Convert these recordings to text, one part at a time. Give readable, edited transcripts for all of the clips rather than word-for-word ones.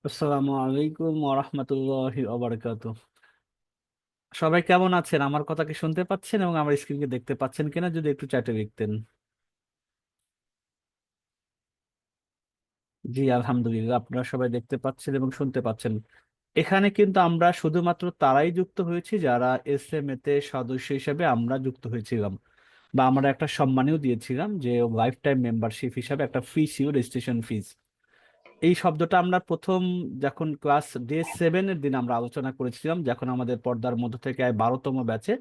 আসসালামু আলাইকুম ওরহমতুল্লাহি ওবারাকাতুহ। সবাই কেমন আছেন? আমার কথা কি শুনতে পাচ্ছেন এবং আমার স্ক্রিনকে দেখতে পাচ্ছেন কিনা, যদি একটু চ্যাটে লিখতেন। জি, আলহামদুলিল্লাহ, আপনারা সবাই দেখতে পাচ্ছেন এবং শুনতে পাচ্ছেন। এখানে কিন্তু আমরা শুধুমাত্র তারাই যুক্ত হয়েছি যারা এস এম এ তে সদস্য হিসেবে আমরা যুক্ত হয়েছিলাম, বা আমরা একটা সম্মানীয় দিয়েছিলাম যে লাইফ টাইম মেম্বারশিপ হিসাবে একটা ফি ছিল, রেজিস্ট্রেশন ফিস। এই শব্দটা আমরা প্রথম যখন ক্লাস ডে 7-এর দিন আমরা আলোচনা করেছিলাম, যখন আমাদের পর্দার মধ্য থেকে 12তম ব্যাচে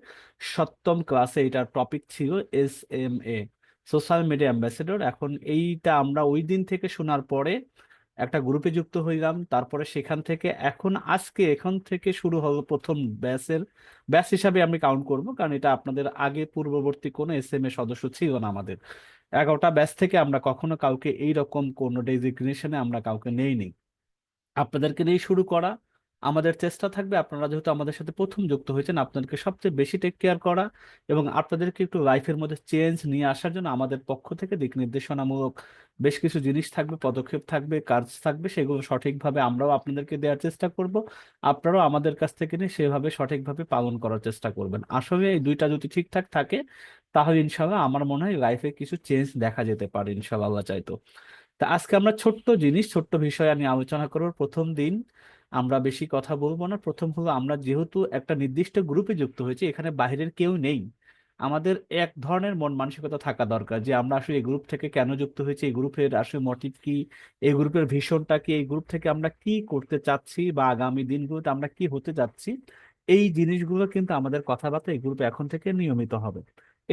7ম ক্লাসে এটার টপিক ছিল SMA, সোশ্যাল মিডিয়া অ্যাম্বাসেডর। এখন এইটা আমরা ওই দিন থেকে শোনার পরে একটা গ্রুপে যুক্ত হইলাম, তারপরে সেখান থেকে এখন এখন থেকে শুরু হলো প্রথম ব্যাচের ব্যাচ হিসাবে আমি কাউন্ট করব, কারণ এটা আপনাদের আগে পূর্ববর্তী কোনো SMA সদস্য ছিল না আমাদের। 11টা ব্যাচ থেকে আমরা কখনো কাউকে এইরকম কোনো ডেজিগনেশনে আমরা কাউকে নেইনি। আপনাদেরকে নিয়ে শুরু করা। আমাদের চেষ্টা থাকবে, আপনারা যেহেতু আমাদের সাথে প্রথম যুক্ত হয়েছেন, আপনাদেরকে সবচেয়ে বেশি টেক কেয়ার করা এবং আপনাদেরকে একটু লাইফের মধ্যে চেঞ্জ নিয়ে আসার জন্য আমাদের পক্ষ থেকে দিক নির্দেশনামূলক বেশ কিছু জিনিস থাকবে, পদক্ষেপ থাকবে, কাজ থাকবে, সেগুলো সঠিকভাবে আমরাও আপনাদেরকে দেওয়ার চেষ্টা করব। আপনারাও আমাদের কাছ থেকে নিয়ে সেভাবে সঠিকভাবে পালন করার চেষ্টা করবেন। আসলে এই দুইটা যদি ঠিকঠাক থাকে, তাহলে ইনশাল্লাহ আমার মনে হয় লাইফে কিছু চেঞ্জ দেখা যেতে পারে, ইনশাল্লাহ আল্লাহ চাইতো। তা আজকে আমরা ছোট্ট জিনিস, ছোট্ট বিষয় নিয়ে আলোচনা করব। প্রথম দিন আমরা বেশি কথা বলবো না। প্রথম হলো, আমরা যেহেতু একটা নির্দিষ্ট গ্রুপে যুক্ত হয়েছি, এখানে বাইরের কেউ নেই। আমাদের এক ধরনের মন মানসিকতা থাকা দরকার যে আমরা আসলে এই গ্রুপ থেকে কেন যুক্ত হয়েছি, এই গ্রুপের আসলে মোটিভ কি, এই গ্রুপের ভিশনটা কি, এই গ্রুপ থেকে আমরা কি করতে চাচ্ছি বা আগামী দিনগুলোতে আমরা কি হতে যাচ্ছি। এই জিনিসগুলো কিন্তু আমাদের কথাবার্তা এই গ্রুপে এখন থেকে নিয়মিত হবে।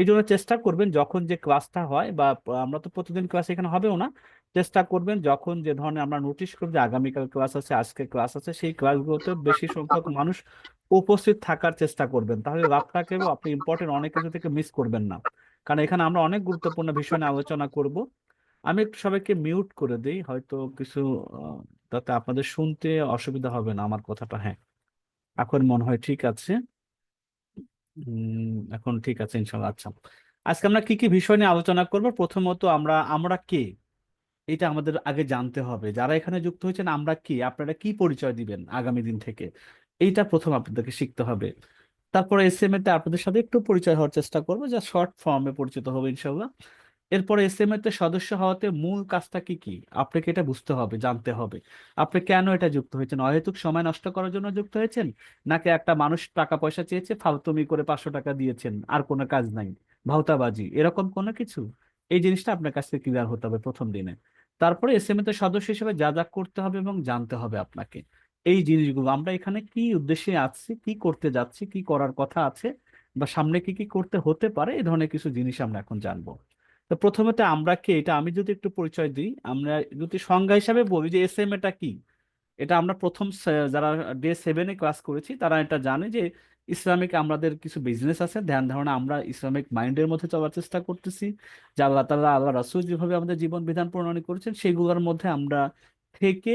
এই জন্য চেষ্টা করবেন যখন যে ক্লাসটা হয়, বা আমরা তো প্রতিদিন ক্লাস এখানে হবেও না, চেষ্টা করবেন যখন যে ধরনের আমরা নোটিশ করব যে আগামীকাল ক্লাস আছে, আজকে ক্লাস আছে, সেই ক্লাসগুলোতে বেশি সংখ্যক মানুষ উপস্থিত থাকার চেষ্টা করবেন। তাহলে লাভটাকেও আপনি ইম্পর্টেন্ট অনেক কিছু থেকে মিস করবেন না, কারণ এখানে আমরা অনেক গুরুত্বপূর্ণ বিষয় নিয়ে আলোচনা করব। আমি একটু সবাইকে মিউট করে দিই, হয়তো কিছু আহ, তাতে আপনাদের শুনতে অসুবিধা হবে না আমার কথাটা। হ্যাঁ, এখন মনে হয় ঠিক আছে। এখন ঠিক আছে ইনশাল্লাহ। আচ্ছা, আজকে আমরা কি কি বিষয় নিয়ে আলোচনা করব? প্রথমত, আমরা আমরা কে, এটা আমাদের আগে জানতে হবে। যারা এখানে যুক্ত হয়েছেন, আমরা কি, আপনারা কি পরিচয় দিবেন আগামী দিন থেকে, এইটা প্রথম আপনাদেরকে শিখতে হবে। তারপরে SMA তে আপনাদের সাথে একটু পরিচয় হওয়ার চেষ্টা করবো, যা শর্ট ফর্মে পরিচিত হবে ইনশাল্লাহ। এরপরে SMA তে সদস্য হওয়াতে মূল কাজটা কি কি আপনাকে এটা বুঝতে হবে, জানতে হবে। আপনি কেন এটা যুক্ত হয়েছেন? অহেতুক সময় নষ্ট করার জন্য যুক্ত হয়েছেন, নাকি একটা মানুষ টাকা পয়সা চেয়েছে, ফালতুমি করে 500 টাকা দিয়েছেন, আর কোনো কাজ নাই, ভাউতাবাজি, এরকম কোনো কিছু? এই জিনিসটা আপনার কাছ থেকে ক্লিয়ার হতে হবে প্রথম দিনে। তারপরে SMA তে সদস্য হিসেবে যা যা করতে হবে এবং জানতে হবে আপনাকে, এই জিনিসগুলো আমরা এখানে কি উদ্দেশ্যে আছি, কি করতে যাচ্ছি, কি করার কথা আছে, বা সামনে কি কি করতে হতে পারে, এই ধরনের কিছু জিনিস আমরা এখন জানবো। তো প্রথমত আমরা কে, এটা আমি যদি একটু পরিচয় দিই, আমরা যদি সংজ্ঞা হিসাবে বলি যে SMA টা কি, এটা আমরা যারা ডে 7-এ ক্লাস করেছি তারা এটা জানে যে ইসলামিক আমাদের কিছু বিজনেস আছে, ধ্যান ধারণা, আমরা ইসলামিক মাইন্ডের মধ্যে চলার চেষ্টা করতেছি, যা আল্লাহ তাআলা, আল্লাহ রাসূল যেভাবে আমাদের জীবন বিধান প্রণয়ন করেছেন সেগুলোর মধ্যে আমরা থেকে,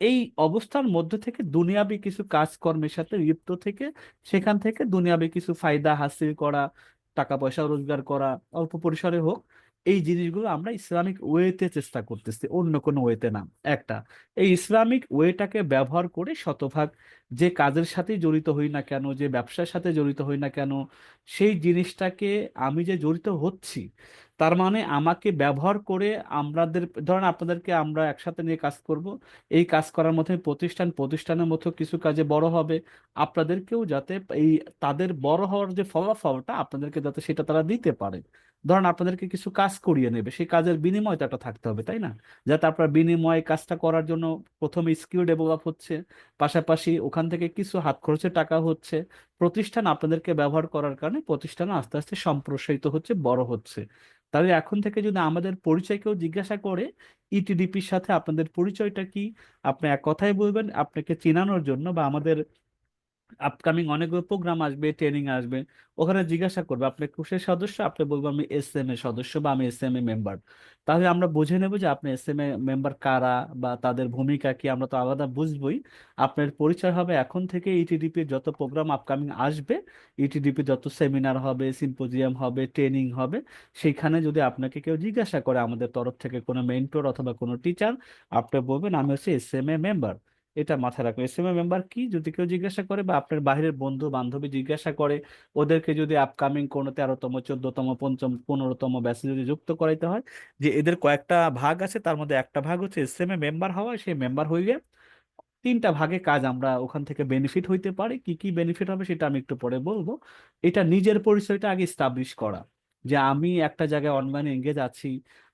এই অবস্থার মধ্যে থেকে দুনিয়াবি কিছু কাজকর্মের সাথে লিপ্ত থেকে, সেখান থেকে দুনিয়াবি কিছু ফায়দা হাসিল করা, টাকা পয়সা রোজগার করা, অল্প পরিসরে হোক, এই জিনিসগুলো আমরা ইসলামিক ওয়েতে চেষ্টা করতেছি, অন্য কোনো ওয়েতে না। একটা, এই ইসলামিক ওয়েটাকে ব্যবহার করে শতভাগ যে কাজের সাথে জড়িত হই না কেন, যে ব্যবসার সাথে জড়িত হই না কেন, সেই জিনিসটাকে আমি যে জড়িত হচ্ছি, তার মানে আমাকে ব্যবহার করে আমাদের, ধরেন আপনাদেরকে আমরা একসাথে নিয়ে কাজ করব, এই কাজ করার মধ্যে প্রতিষ্ঠানের মতো কিছু কাজে বড় হবে, আপনাদেরকেও যাতে এই তাদের বড় হওয়ার যে ফলাফলটা আপনাদেরকে যাতে সেটা তারা দিতে পারে। ধরেন আপনাদেরকে কিছু কাজ করিয়ে নেবে, সেই কাজের বিনিময় তো একটা থাকতে হবে, তাই না? যাতে আপনার বিনিময়ে কাজটা করার জন্য প্রথমে স্কিল ডেভেলপ হচ্ছে, পাশাপাশি ওখান থেকে কিছু হাত খরচের টাকা হচ্ছে, প্রতিষ্ঠান আপনাদেরকে ব্যবহার করার কারণে প্রতিষ্ঠান আস্তে আস্তে সম্প্রসারিত হচ্ছে, বড় হচ্ছে। তাহলে এখন থেকে যদি আমাদের পরিচয় কেউ জিজ্ঞাসা করে, ইটিডিপির সাথে আপনাদের পরিচয়টা কি, আপনি এক কথায় বলবেন, আপনাকে চেনানোর জন্য বা আমাদের আপকামিং অনেকগুলো প্রোগ্রাম আসবে, ট্রেনিং আসবে, ওখানে জিজ্ঞাসা করবে আপনি কিসের সদস্য, আপনি বলবো আমি SMA সদস্য বা আমি SMA মেম্বার। তাহলে আমরা বুঝে নেব যে আপনি SMA মেম্বার কারা বা তাদের ভূমিকা কি, আমরা তো আলাদা বুঝবই। আপনার পরিচয় হবে এখন থেকে ইটিডিপির যত প্রোগ্রাম আপকামিং আসবে, ইটিডিপি যত সেমিনার হবে, সিম্পোজিয়াম হবে, ট্রেনিং হবে, সেইখানে যদি আপনাকে কেউ জিজ্ঞাসা করে আমাদের তরফ থেকে কোনো মেন্টর অথবা কোনো টিচার, আপনি বলবেন আমি হচ্ছে SMA মেম্বার। এটা মাথায় রাখবেন। এসএমএ মেম্বার কি যদি কেউ জিজ্ঞাসা করে, বা আপনার বাইরের বন্ধু বান্ধবী জিজ্ঞাসা করে, ওদেরকে যদি আপকামিং কোনো 13তম 14তম পঞ্চম 15তম ব্যাচে যদি যুক্ত করাইতে হয়, যে এদের কয়েকটা ভাগ আছে, তার মধ্যে একটা ভাগ হচ্ছে এসএমএ মেম্বার হওয়া, সেই মেম্বার হইলে তিনটা ভাগে কাজ আমরা ওখান থেকে বেনিফিট হইতে পারি। কি কি বেনিফিট হবে সেটা আমি একটু পরে বলবো। এটা নিজের পরিচয়টা আগে স্টাবলিশ করা, যে আমি একটা জায়গায় অনলাইনে এঙ্গেজ আছি,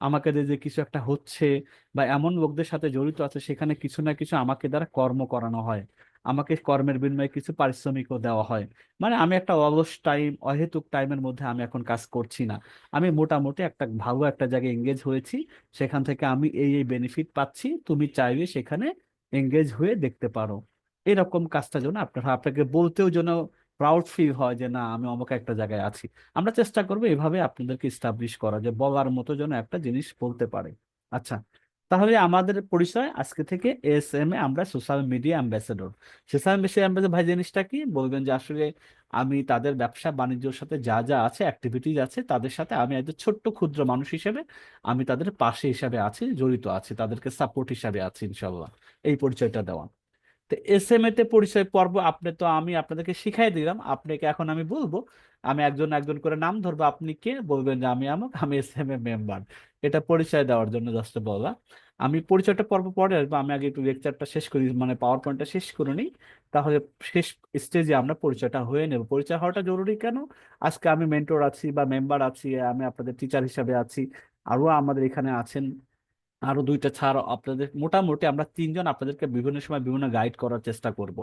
আমাকে দিয়ে যে কিছু একটা হচ্ছে, বা এমন লোকদের সাথে জড়িত আছে সেখানে কিছু না কিছু আমাকে দ্বারা কর্ম করানো হয়, আমাকে কর্মের বিনিময়ে কিছু পারিশ্রমিকও দেওয়া হয়। মানে আমি একটা অলস টাইম, অহেতুক টাইমের মধ্যে আমি এখন কাজ করছি না, আমি মোটামুটি একটা ভালো একটা জায়গায় এঙ্গেজ হয়েছি, সেখান থেকে আমি এই এই বেনিফিট পাচ্ছি, তুমি চাইলে সেখানে এঙ্গেজ হয়ে দেখতে পারো। এরকম কাজটা যেন আপনার আপনাকে বলতেও যেন প্রাউড ফিল হয় যে না, আমি অমুক একটা জায়গায় আছি। আমরা চেষ্টা করবো এভাবে আপনাদেরকে ইস্টাবলিশ করা, যে বলার মতো যেন একটা জিনিস বলতে পারে। আচ্ছা, তাহলে আমাদের পরিচয় আজকে থেকে এসএমএ, আমরা social media ambassador. Social media ambassador ভাই জিনিসটা কি বলবেন, যে আসলে আমি তাদের ব্যবসা বাণিজ্যের সাথে যা যা আছে, অ্যাক্টিভিটিজ আছে, তাদের সাথে আমি একজন ছোট্ট ক্ষুদ্র মানুষ হিসেবে আমি তাদের পাশে হিসাবে আছি, জড়িত আছি, তাদেরকে সাপোর্ট হিসাবে আছি ইনশাল্লাহ। এই পরিচয়টা দেওয়া। তো এসএমএ তে পরিচয় পর্ব আপনি তো, আমি আপনাদেরকে শিখাই দিলাম, আপনাকে এখন আমি বলবো, আমি একজন একজন করে নাম ধরবো, আপনি কে বলবেন যে আমি আমক, আমি এসএমএ মেম্বার। এটা পরিচয় দেওয়ার জন্য জাস্ট বলা। আমি পরিচয়টা পর্ব পরে আসবো, আমি আগে একটু লেকচারটা শেষ করি, মানে পাওয়ার পয়েন্টটা শেষ করে নিই। তাহলে শেষ স্টেজে আমরা পরিচয়টা হয়ে নেব। পরিচয় হওয়াটা জরুরি কেন? আজকে আমি মেন্টর আছি বা মেম্বার আছি, আমি আপনাদের টিচার হিসাবে আছি, আরো আমাদের এখানে আছেন আরো দুইটা ছাড় আপনাদের, মোটামুটি আমরা তিনজন আপনাদেরকে বিভিন্ন সময় বিভিন্ন গাইড করার চেষ্টা করব।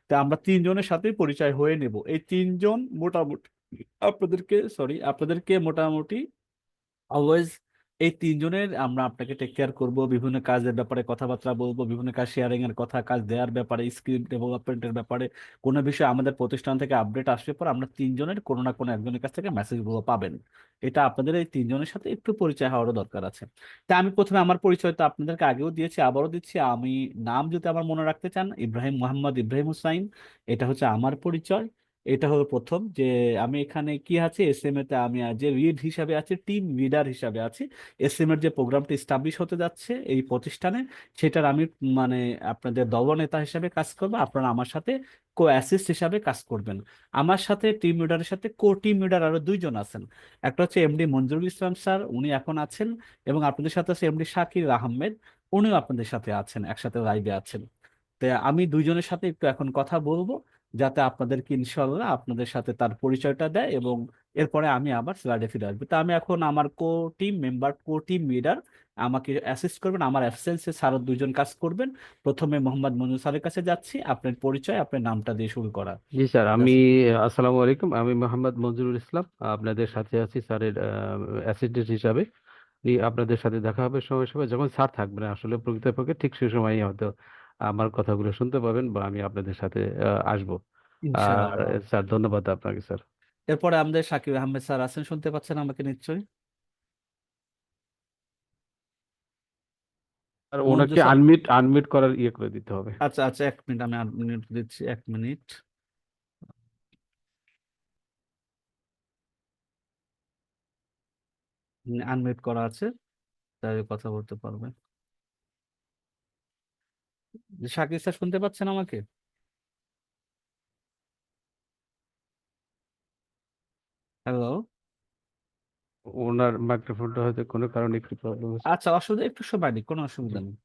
তো আমরা তিনজনের সাথেই পরিচয় হয়ে নেব, এই তিনজন মোটামুটি আপনাদেরকে মোটামুটি অলওয়েজ এই তিনজনের আমরা আপনাকে টেক কেয়ার করব, বিভিন্ন কাজের ব্যাপারে কথাবার্তা বলবো, বিভিন্ন কাজ শেয়ারিং এর কথা, কাজ দেওয়ার ব্যাপারে, স্কিল ডেভেলপমেন্টের ব্যাপারে, কোনো বিষয়ে আমাদের প্রতিষ্ঠান থেকে আপডেট আসলে পর আমরা তিনজনের কোনো না কোনো একজনের কাছ থেকে মেসেজগুলো পাবেন। এটা আপনাদের এই তিনজনের সাথে একটু পরিচয় হওয়ারও দরকার আছে। তা আমি প্রথমে আমার পরিচয় তো আপনাদেরকে আগেও দিয়েছি, আবারও দিচ্ছি। আমি নাম যদি আমার মনে রাখতে চান, ইব্রাহিম মোহাম্মদ ইব্রাহিম হুসাইন, এটা হচ্ছে আমার পরিচয়। এটা হলো প্রথম, যে আমি এখানে কি আছে এসএমএ তে আমি যে লিড হিসাবে আছি, টিম লিডার হিসাবে আছি। এসএম এর যে প্রোগ্রামটি স্টাবলিশ হতে যাচ্ছে এই প্রতিষ্ঠানে, সেটার আমি মানে আপনাদের দলনেতা হিসাবে কাজ করবো, আপনারা আমার সাথে কো অ্যাসিস্ট হিসাবে কাজ করবেন। আমার সাথে টিম লিডারের সাথে কো টিম লিডার আরো দুইজন আছেন। একটা হচ্ছে এমডি মঞ্জুরুল ইসলাম স্যার, উনি এখন আছেন, এবং আপনাদের সাথে আছে এমডি শাকির আহমেদ, উনিও আপনাদের সাথে আছেন, একসাথে লাইভে আছেন। তো আমি দুইজনের সাথে একটু এখন কথা বলবো, যাতে আপনাদেরকে ইনশাল্লাহ আপনাদের সাথে তার পরিচয়টা দেয়, এবং এরপরে আমি আবার স্লাইডে ফিরে আসবো। তো আমি এখন আমার টিম মেম্বার, টিম লিডার আমাকে অ্যাসিস্ট করবেন, আমার অ্যাবসেন্সে স্যার দুইজন কাজ করবেন। প্রথমে মোহাম্মদ মঞ্জুর স্যারের কাছে যাচ্ছি, আপনার পরিচয়, আপনার নামটা দিয়ে শুরু করা। জি স্যার, আমি Just- আসসালামু আলাইকুম। আমি মোহাম্মদ মঞ্জুরুল ইসলাম, আপনাদের সাথে আছি স্যারের অ্যাসিস্ট্যান্ট হিসাবে। আপনাদের সাথে দেখা হবে সময় সময়, যখন স্যার থাকবেন আসলে প্রকৃতপক্ষে ঠিক সে সময়ই হয়তো আমার কথাগুলো শুনতে পাবেন বা আমি আপনাদের সাথে আসবো। আর ইনশাআল্লাহ। স্যার, ধন্যবাদ আপনাকে স্যার। এরপরে আমাদের শাকিব আহমেদ স্যার আছেন, শুনতে পাচ্ছেন আমাকে নিশ্চয়ই? আর মঞ্জু ওনাকে স্যার, আনমিউট আনমিউট করার ইয়ে করে দিতে হবে। আচ্ছা আচ্ছা, 1 মিনিট, আমি আনমিউট দিচ্ছি, 1 মিনিট। আনমিউট করা আছে, তাই কথা বলতে পারবেন। শাকিব স্যার শুনতে পাচ্ছেন আমাকে? হ্যালো? ওনার মাইক্রোফোনটা হয়তো কোনো কারণে একটু প্রবলেম হচ্ছে। আচ্ছা, অসুবিধা, একটু সময় নেই, কোনো জি। অসুবিধা নেই।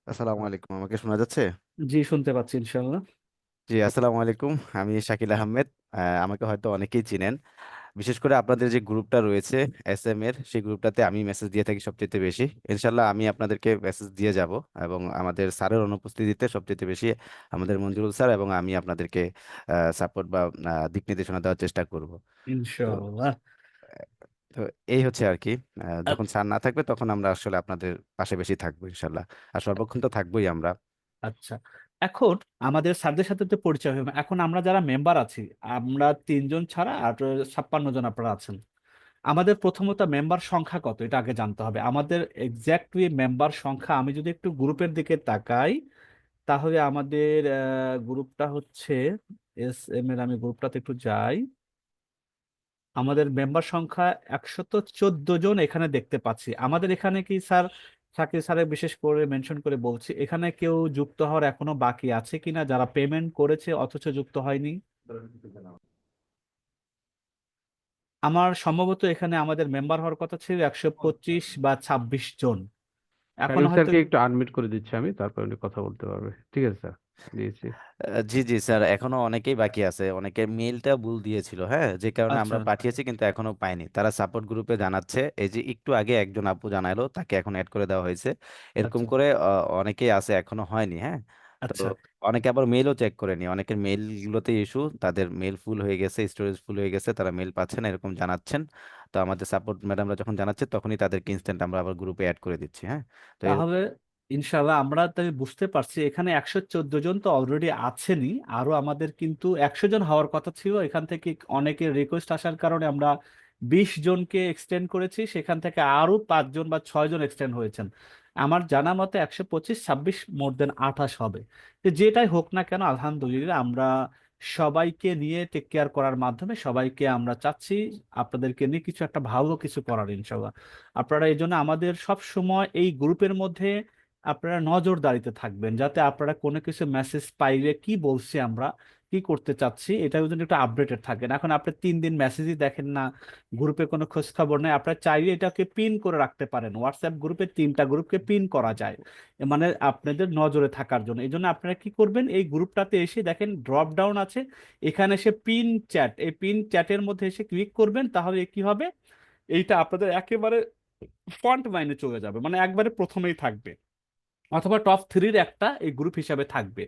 আসসালামু আলাইকুম, আমাকে শোনা যাচ্ছে? জি, শুনতে পাচ্ছি ইনশাল্লাহ। জি, আসসালামু আলাইকুম। আমি শাকিল আহমেদ। আমাকে হয়তো অনেকেই চিনেন। বিশেষ করে আপনাদের যে গ্রুপটা রয়েছে এসএম এর, সেই গ্রুপটাতে আমি মেসেজ দিয়ে থাকি সবচেয়ে বেশি। ইনশাল্লাহ আমি আপনাদেরকে মেসেজ দিয়ে যাব, এবং আমাদের স্যারের অনুপস্থিতিতে সবচেয়ে বেশি আমাদের মঞ্জুরুল স্যার এবং আমি আপনাদেরকে সাপোর্ট বা দিক নির্দেশনা দেওয়ার চেষ্টা করব। তো ইনশাল্লাহ। তো এই হচ্ছে আর কি। যখন স্যার না থাকবে তখন আমরা আসলে আপনাদের পাশে বেশি থাকবো ইনশাল্লাহ। আর সর্বক্ষণ তো থাকবোই আমরা। আচ্ছা, এখন আমাদের স্যারদের সাথে তো পরিচয় হবে। এখন আমরা যারা মেম্বার আছি, আমরা তিনজন ছাড়া আর 56 জন আপনারা আছেন। আমাদের প্রথমত মেম্বার সংখ্যা কত এটা আগে জানতে হবে। আমাদের এক্স্যাক্টলি মেম্বার সংখ্যা, আমি যদি একটু গ্রুপের দিকে তাকাই, তাহলে আমাদের গ্রুপটা হচ্ছে এসএম এর, আমি গ্রুপটাতে একটু যাই, আমাদের মেম্বার সংখ্যা 114 জন এখানে দেখতে পাচ্ছি। আমাদের এখানে কি স্যার শাকিল স্যারের বিশেষ করে মেনশন করে বলছি, এখানে কেউ যুক্ত হওয়ার এখনো বাকি আছে কিনা, যারা পেমেন্ট করেছে অথচ যুক্ত হয়নি? আমার সম্ভবত এখানে আমাদের মেম্বার হওয়ার কথা ছিল 125 বা 26 জন, এখনো শাকিল হয়তো। স্যারকে একটু আনমিউট করে দিচ্ছি আমি, তারপর উনি কথা বলতে পারবে। ঠিক আছে স্যার, দিয়েছি। জি জি স্যার, এখনো অনেকেই বাকি আছে, অনেকের মেইলটা ভুল দিয়েছিল, হ্যাঁ, যে কারণে আচ্ছা, আমরা পাঠিয়েছি কিন্তু এখনো পাইনি। তারা সাপোর্ট গ্রুপে জানাচ্ছে, এই যে একটু আগে একজন আপু জানালো তাকে এখন অ্যাড করে দেওয়া হয়েছে, এরকম আচ্ছা, করে অনেকেই আছে এখনো হয়নি, হ্যাঁ। তো আচ্ছা। অনেকে আবার মেইলও চেক করেনি, অনেকের মেইল গুলোতে ইস্যু, তাদের মেইল ফুল হয়ে গেছে, স্টোরেজ ফুল হয়ে গেছে, তারা মেইল পাচ্ছে না এরকম জানাচ্ছেন। তো আমাদের সাপোর্ট ম্যাডামরা যখন জানাচ্ছে তখনই তাদেরকে ইনস্ট্যান্ট আমরা আবার গ্রুপে অ্যাড করে দিচ্ছি, হ্যাঁ। তো তাহলে ইনশাল্লাহ আমরা তাই বুঝতে পারছি এখানে 114 জন তো অলরেডি আছেনই, আরো আমাদের কিন্তু 100 জন হওয়ার কথা ছিল। এখান থেকে অনেকের রিকোয়েস্ট আসার কারণে আমরা 20 জনকে এক্সটেন্ড করেছি, সেখান থেকে আরো 5 জন বা 6 জন এক্সটেন্ড হয়েছেন। আমার জানা মতে 125 26 মোর দেন 28 হবে। তো যেটাই হোক না কেন আলহামদুলিল্লাহ আমরা সবাইকে নিয়ে টেক কেয়ার করার মাধ্যমে সবাইকে আমরা চাচ্ছি আপনাদেরকে নিয়ে কিছু একটা ভালো কিছু করার ইনশাল্লাহ। আপনারা এই জন্য আমাদের সব সময় এই গ্রুপের মধ্যে আপনারা নজরদারিতে থাকবেন, যাতে আপনারা কোনো কিছু মেসেজ পাইলে কি বলছি আমরা, কি করতে চাচ্ছি, এটার জন্য একটু আপডেটেড থাকেন। এখন আপনি 3 দিন মেসেজই দেখেন না, গ্রুপে কোনো খোঁজ খবর নেই, আপনারা চাইলে এটাকে পিন করে রাখতে পারেন। হোয়াটসঅ্যাপ গ্রুপে 3টা গ্রুপকে পিন করা যায়, এ মানে আপনাদের নজরে থাকার জন্য। এই জন্য আপনারা কি করবেন, এই গ্রুপটাতে এসে দেখেন ড্রপ ডাউন আছে, এখানে এসে পিন চ্যাট, এই পিন চ্যাটের মধ্যে এসে ক্লিক করবেন, তাহলে কি হবে, এইটা আপনাদের একেবারে ফ্রন্ট লাইনে চলে যাবে, মানে একবারে প্রথমেই থাকবে, অথবা টপ 3-র একটা এই গ্রুপ হিসাবে থাকবে।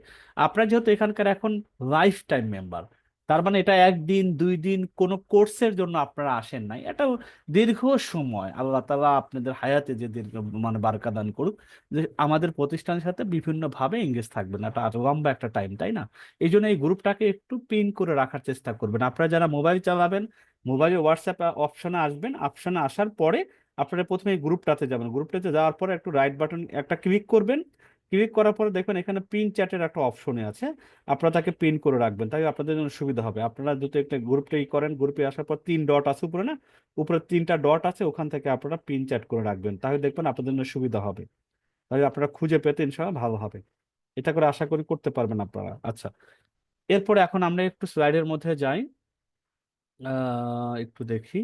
আপনারা যেহেতু এখানকার এখন লাইফ টাইম মেম্বার, তার মানে এটা 1 দিন 2 দিন কোনো কোর্সের জন্য আপনারা আসেন নাই, এটা দীর্ঘ সময় আল্লাহ তাআলা আপনাদের হায়াতে যে দীর্ঘ মানে বারকা দান করুক, যে আমাদের প্রতিষ্ঠানের সাথে বিভিন্ন ভাবে এঙ্গেজ থাকবেন, এটা আজ লম্বা একটা টাইম, তাই না? এই জন্য এই গ্রুপটাকে একটু পিন করে রাখার চেষ্টা করবেন। আপনারা যারা মোবাইল চালাবেন, মোবাইলে হোয়াটসঅ্যাপ অপশনে আসবেন, অপশনে আসার পরে আপনারা প্রথমে এই গ্রুপটাতে যাবেন, গ্রুপটাতে যাওয়ার পরে একটু রাইট বাটন একটা ক্লিক করবেন, ক্লিক করার পরে দেখবেন এখানে পিন চ্যাটের একটা অপশনে আছে, আপনারা তাকে পিন করে রাখবেন, তাই আপনাদের জন্য সুবিধা হবে। আপনারা যদি একটা গ্রুপটা করেন, গ্রুপে আসার পর 3 ডট আছে উপরে না, উপরে 3টা ডট আছে, ওখান থেকে আপনারা পিন চ্যাট করে রাখবেন, তাহলে দেখবেন আপনাদের জন্য সুবিধা হবে, তাহলে আপনারা খুঁজে পেতে ইনশাআল্লাহ ভালো হবে। এটা করে আশা করি করতে পারবেন আপনারা। আচ্ছা, এরপরে এখন আমরা একটু স্লাইডের মধ্যে যাই, একটু দেখি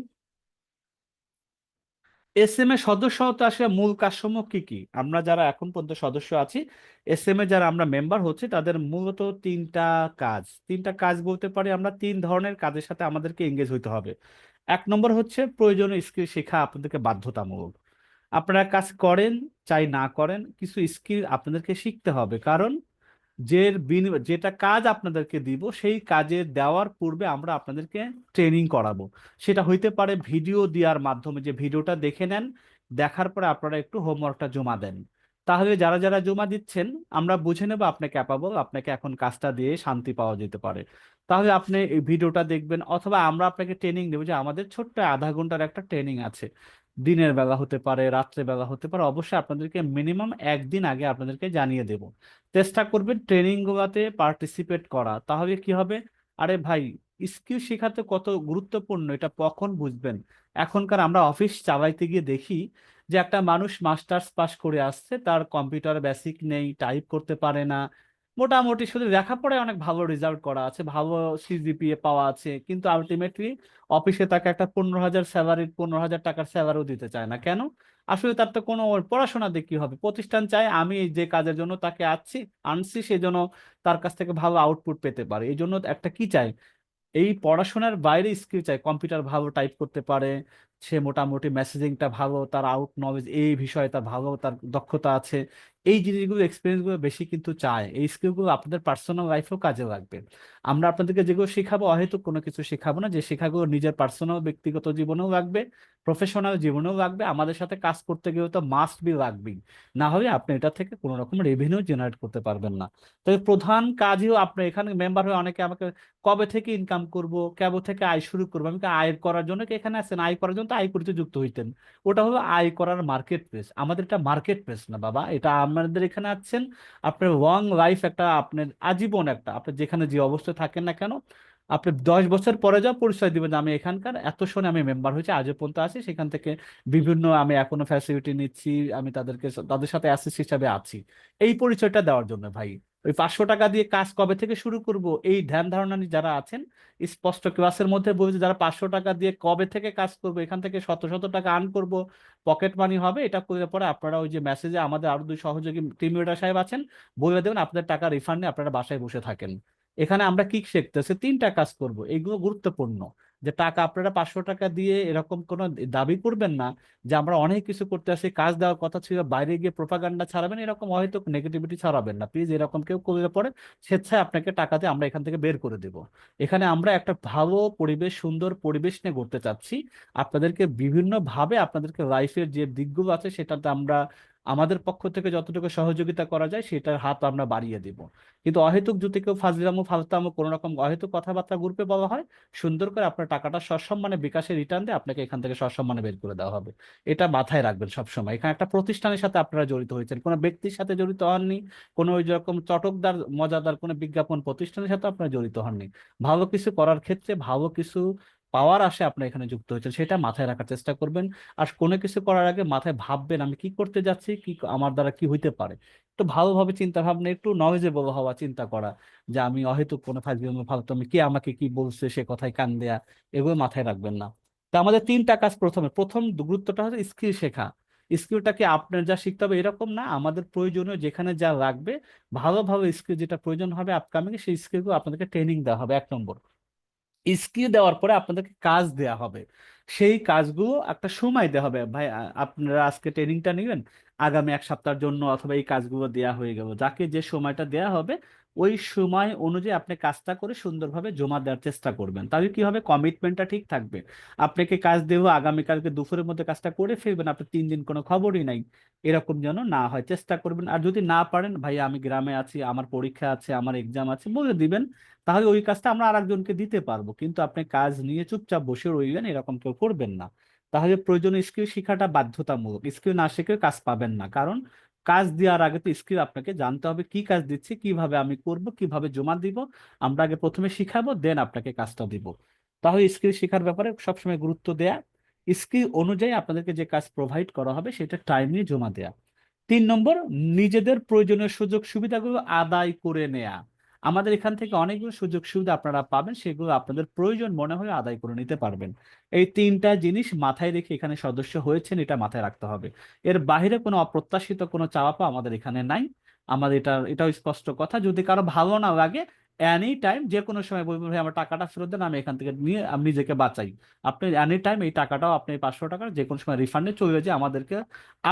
এসএম এ সদস্য হতে আসলে মূল কাজসমূহ কি কি। আমরা যারা এখন পর্যন্ত সদস্য আছি, এসএম এ যারা আমরা মেম্বার হচ্ছে, তাদের মূলত 3টা কাজ বলতে পারি আমরা, 3 ধরনের কাজের সাথে আমাদেরকে এঙ্গেজ হইতে হবে। 1 নম্বর হচ্ছে প্রয়োজনীয় স্কিল শেখা আপনাদেরকে বাধ্যতামূলক। আপনারা কাজ করেন চাই না করেন, কিছু স্কিল আপনাদেরকে শিখতে হবে, কারণ যেটা কাজ আপনাদেরকে দিব সেই কাজে দেওয়ার পূর্বে আমরা আপনাদেরকে ট্রেনিং করাবো। সেটা হইতে পারে ভিডিও দেওয়ার মাধ্যমে, যে ভিডিওটা দেখে নেন, দেখার পরে আপনারা একটু হোমওয়ার্কটা জমা দেন, তাহলে যারা যারা জমা দিচ্ছেন আমরা বুঝে নেব আপনি ক্যাপাবল, আপনাকে এখন কাজটা দিয়ে শান্তি পাওয়া যেতে পারে। তাহলে আপনি এই ভিডিওটা দেখবেন, অথবা আমরা আপনাকে ট্রেনিং দেবো, যে আমাদের ছোট্ট আধা ঘন্টার একটা ট্রেনিং আছে, দিনের বেলা হতে পারে, রাত্রে বেলা হতে পারে, অবশ্যই আপনাদেরকে মিনিমাম 1 দিন আগে আপনাদেরকে জানিয়ে দেব। চেষ্টা করবেন ট্রেনিং গুলাতে পার্টিসিপেট করা, তাহলে কি হবে, আরে ভাই, স্কিল শেখাতে কত গুরুত্বপূর্ণ এটা কখন বুঝবেন। এখনকার আমরা অফিস চালাইতে গিয়ে দেখি যে একটা মানুষ মাস্টার্স পাস করে আসছে, তার কম্পিউটার বেসিক নেই, টাইপ করতে পারে না, মোটামুটি শুধু লেখাপড়ায় অনেক ভালো রেজাল্ট করা আছে, ভালো সিজিপিএ পাওয়া আছে, কিন্তু আলটিমেটলি অফিসে তাকে একটা 15,000 স্যালারি, 15,000 টাকার স্যালারিও দিতে চায় না, কেন? আসলে তার তো কোনো পড়াশোনা দিয়ে কি হবে, প্রতিষ্ঠান চায় আমি এই যে কাজের জন্য তাকে আনছি সেজন্য তার কাছ থেকে ভালো আউটপুট পেতে পারে, এই জন্য একটা কি চাই, এই পড়াশোনার বাইরে স্কিল চাই, কম্পিউটার ভালো টাইপ করতে পারে, সে মোটামুটি মেসেজিংটা ভালো, তার আউট নলেজ এই বিষয়ে তার ভালো, তার দক্ষতা আছে, এই জিনিসগুলো এক্সপিরিয়েন্স গুলো বেশি কিন্তু চায়, এই স্কিলগুলো আপনাদের পার্সোনাল লাইফেও কাজে লাগবে। আমরা আপনাদেরকে যেগুলো শেখাবো অহেতুক কোনো কিছু শেখাবো না, যে শেখাগুলো নিজের পার্সোনাল ব্যক্তিগত জীবনেও লাগবে, প্রফেশনাল জীবনেও লাগবে, আমাদের সাথে কাজ করতে গেলে তো মাস্ট বি লাগবেই, না হলে আপনি এটা থেকে কোনো রকম রেভিনিউ জেনারেট করতে পারবেন না। তবে প্রধান কাজও আপনি এখানে মেম্বার হয়ে অনেকে আমাকে কবে থেকে ইনকাম করব, কবে থেকে আয় শুরু করবো, আমি কি আয় করার জন্য কি এখানে আছেন? আয় করার জন্য তো আয় করতে যুক্ত হইতেন, ওটা হলো আয় করার মার্কেট প্লেস, আমাদের এটা মার্কেট প্লেস না বাবা, এটা আমাদের এখানে আছেন আপনার লং লাইফ, একটা আপনার আজীবন একটা, আপনি যেখানে যে অবস্থায় থাকেন না কেন, আপনি 10 বছর পরে যাও পরিচয় দিবেন যে আমি এখানকার এত সনে আমি মেম্বার হয়েছি, আজও পর্যন্ত আছি, সেখান থেকে বিভিন্ন আমি এখনো ফ্যাসিলিটি নিচ্ছি, আমি তাদের সাথে অ্যাসিস্ট হিসাবে আছি। এই পরিচয়টা দেওয়ার জন্য ভাই। ওই 500 টাকা দিয়ে কাজ কবে থেকে শুরু করব, এই ধ্যান ধারণা নিয়ে যারা আছেন, স্পষ্ট ক্লাসের মধ্যে বলছে যারা 500 টাকা দিয়ে কবে থেকে কাজ করবো, এখান থেকে শত শত টাকা আর্ন করব, পকেট মানি হবে, এটা করলে পরে আপনারা ওই যে মেসেজে আমাদের আরো 2 সহযোগী টিম লিডার সাহেব আছেন, বলে দেবেন আপনাদের টাকা রিফান্ড নিয়ে আপনারা বাসায় বসে থাকেন। এখানে আমরা কি শিখতেছি, 3টা কাজ করব, এগুলো গুরুত্বপূর্ণ। যে টাকা আপনারা 500 টাকা দিয়ে এরকম কোনো দাবি করবেন না যে আমরা অনেক কিছু করতে আসি, কাজ দেওয়ার কথা ছিল, বাইরে গিয়ে প্রোপাগান্ডা ছড়াবেন, এরকম হয়তো নেগেটিভিটি ছড়াবেন না প্লিজ। এরকম কেউ করলে পরে স্বেচ্ছায় আপনাকে টাকা দিয়ে আমরা এখান থেকে বের করে দেব। এখানে আমরা একটা ভালো পরিবেশ, সুন্দর পরিবেশ নিয়ে করতে চাচ্ছি। আপনাদেরকে বিভিন্ন ভাবে আপনাদেরকে লাইফের যে দিকগুলো আছে সেটাতে আমরা আমাদের পক্ষ থেকে যতটুকু সহযোগিতা করা যায় সেটার হাত আমরা বাড়িয়ে দেব। কিন্তু অহেতুক যদি কেউ ফাজলামো ফালতামো কোনো রকম অহেতুক কথাবার্তা গ্রুপে বলা হয়, সুন্দর করে আপনার টাকাটা সসম্মানে বিকাশে রিটার্ন দিয়ে আপনাকে এখান থেকে সসম্মানে বের করে দেওয়া হবে। এটা মাথায় রাখবেন সবসময়। এখানে একটা প্রতিষ্ঠানের সাথে আপনারা জড়িত হয়েছেন, কোনো ব্যক্তির সাথে জড়িত হননি, কোনো ওই রকম চটকদার মজাদার কোনো বিজ্ঞাপন প্রতিষ্ঠানের সাথে আপনারা জড়িত হননি। ভালো কিছু করার ক্ষেত্রে, ভালো কিছু পাওয়ার আশে আপনি এখানে যুক্ত হয়েছেন, সেটা মাথায় রাখার চেষ্টা করবেন। আর কোনো কিছু করার আগে মাথায় ভাববেন আমি কি করতে যাচ্ছি, কি আমার দ্বারা কি হইতে পারে। একটু ভালোভাবে চিন্তা ভাবনা, একটু নলেজেবল হওয়া, চিন্তা করা যে আমি অহেতুক কোনো ফাজলামি ফালতুমি, কে আমাকে কি বলছে সে কথায় কান দেয়া, এগুলো মাথায় রাখবেন না। তা আমাদের 3টা কাজ, প্রথম গুরুত্বটা হচ্ছে স্কিল শেখা। স্কিলটাকে আপনার যা শিখতে হবে এরকম না, আমাদের প্রয়োজনীয় যেখানে যা লাগবে ভালোভাবে স্কিল যেটা প্রয়োজন হবে আপকামিং, সেই স্কিলগুলো আপনাদেরকে ট্রেনিং দেওয়া হবে 1 নম্বর। স্কিল দেওয়ার পরে আপনাদেরকে কাজ দেয়া হবে, সেই কাজগুলো একটা সময় দেওয়া হবে। ভাই আপনারা আজকে ট্রেনিংটা নেবেন, আগামী 1 সপ্তাহের জন্য, অথবা এই কাজগুলো দেয়া হয়ে গেল, যাকে যে সময়টা দেয়া হবে ওই সময় অনুযায়ী আপনি কাজটা করে সুন্দরভাবে জমা দেওয়ার চেষ্টা করবেন। তাহলে কি হবে, কমিটমেন্টটা ঠিক থাকবে। আপনাকে কাজ দেবো আগামীকালকে দুপুরের মধ্যে কাজটা করে ফেলবেন, আপনি 3 দিন কোনো খবরই নাই, এরকম যেন না হয় চেষ্টা করবেন। আর যদি না পারেন, ভাই আমি গ্রামে আছি, আমার পরীক্ষা আছে, আমার এক্সাম আছে, বলে দিবেন, তাহলে ওই কাজটা আমরা আরেকজনকে দিতে পারবো। কিন্তু আপনি কাজ নিয়ে চুপচাপ বসে রইবেন, এরকম কেউ করবেন না। তাহলে প্রয়োজনীয় স্কিল শেখাটা বাধ্যতামূলক, স্কিল না শিখে কাজ পাবেন না। কারণ কাজ দেওয়ার আগে তো স্কিল আপনাকে জানতে হবে, কি কাজ দিচ্ছি, কিভাবে আমি করব, কিভাবে জমা দিব। আমরা আগে প্রথমে শিখাবো, দেন আপনাকে কাজটা দিব। তাহলে স্কিল শেখার ব্যাপারে সবসময় গুরুত্ব দেয়া, স্কিল অনুযায়ী আপনাদেরকে যে কাজ প্রোভাইড করা হবে সেটা টাইম নিয়ে জমা দেয়া। 3 নম্বর, নিজেদের প্রয়োজনীয় সুযোগ সুবিধাগুলো আদায় করে নেয়া। আমাদের এখান থেকে অনেকগুলো সুযোগ সুবিধা আপনারা পাবেন, সেগুলো আপনাদের প্রয়োজন মনে হলে আদায় করে নিতে পারবেন। এই 3টা জিনিস মাথায় রেখে এখানে সদস্য হয়েছেন, এটা মাথায় রাখতে হবে। এর বাইরে কোনো অপ্রত্যাশিত কোনো চাওয়া পাওয়া আমাদের এখানে নাই। আমাদের এটাও স্পষ্ট কথা, যদি কারো ভালো না লাগে এনি টাইম যে কোনো সময় বলবেন ভাই আমার টাকাটা ফেরত দেন, আমি এখান থেকে নিয়ে আমি নিজেকে বাঁচাই। আপনি এনি টাইম এই টাকাটাও আপনি 500 টাকা যে কোনো সময় রিফান্ডে চলে যায়, আমাদেরকে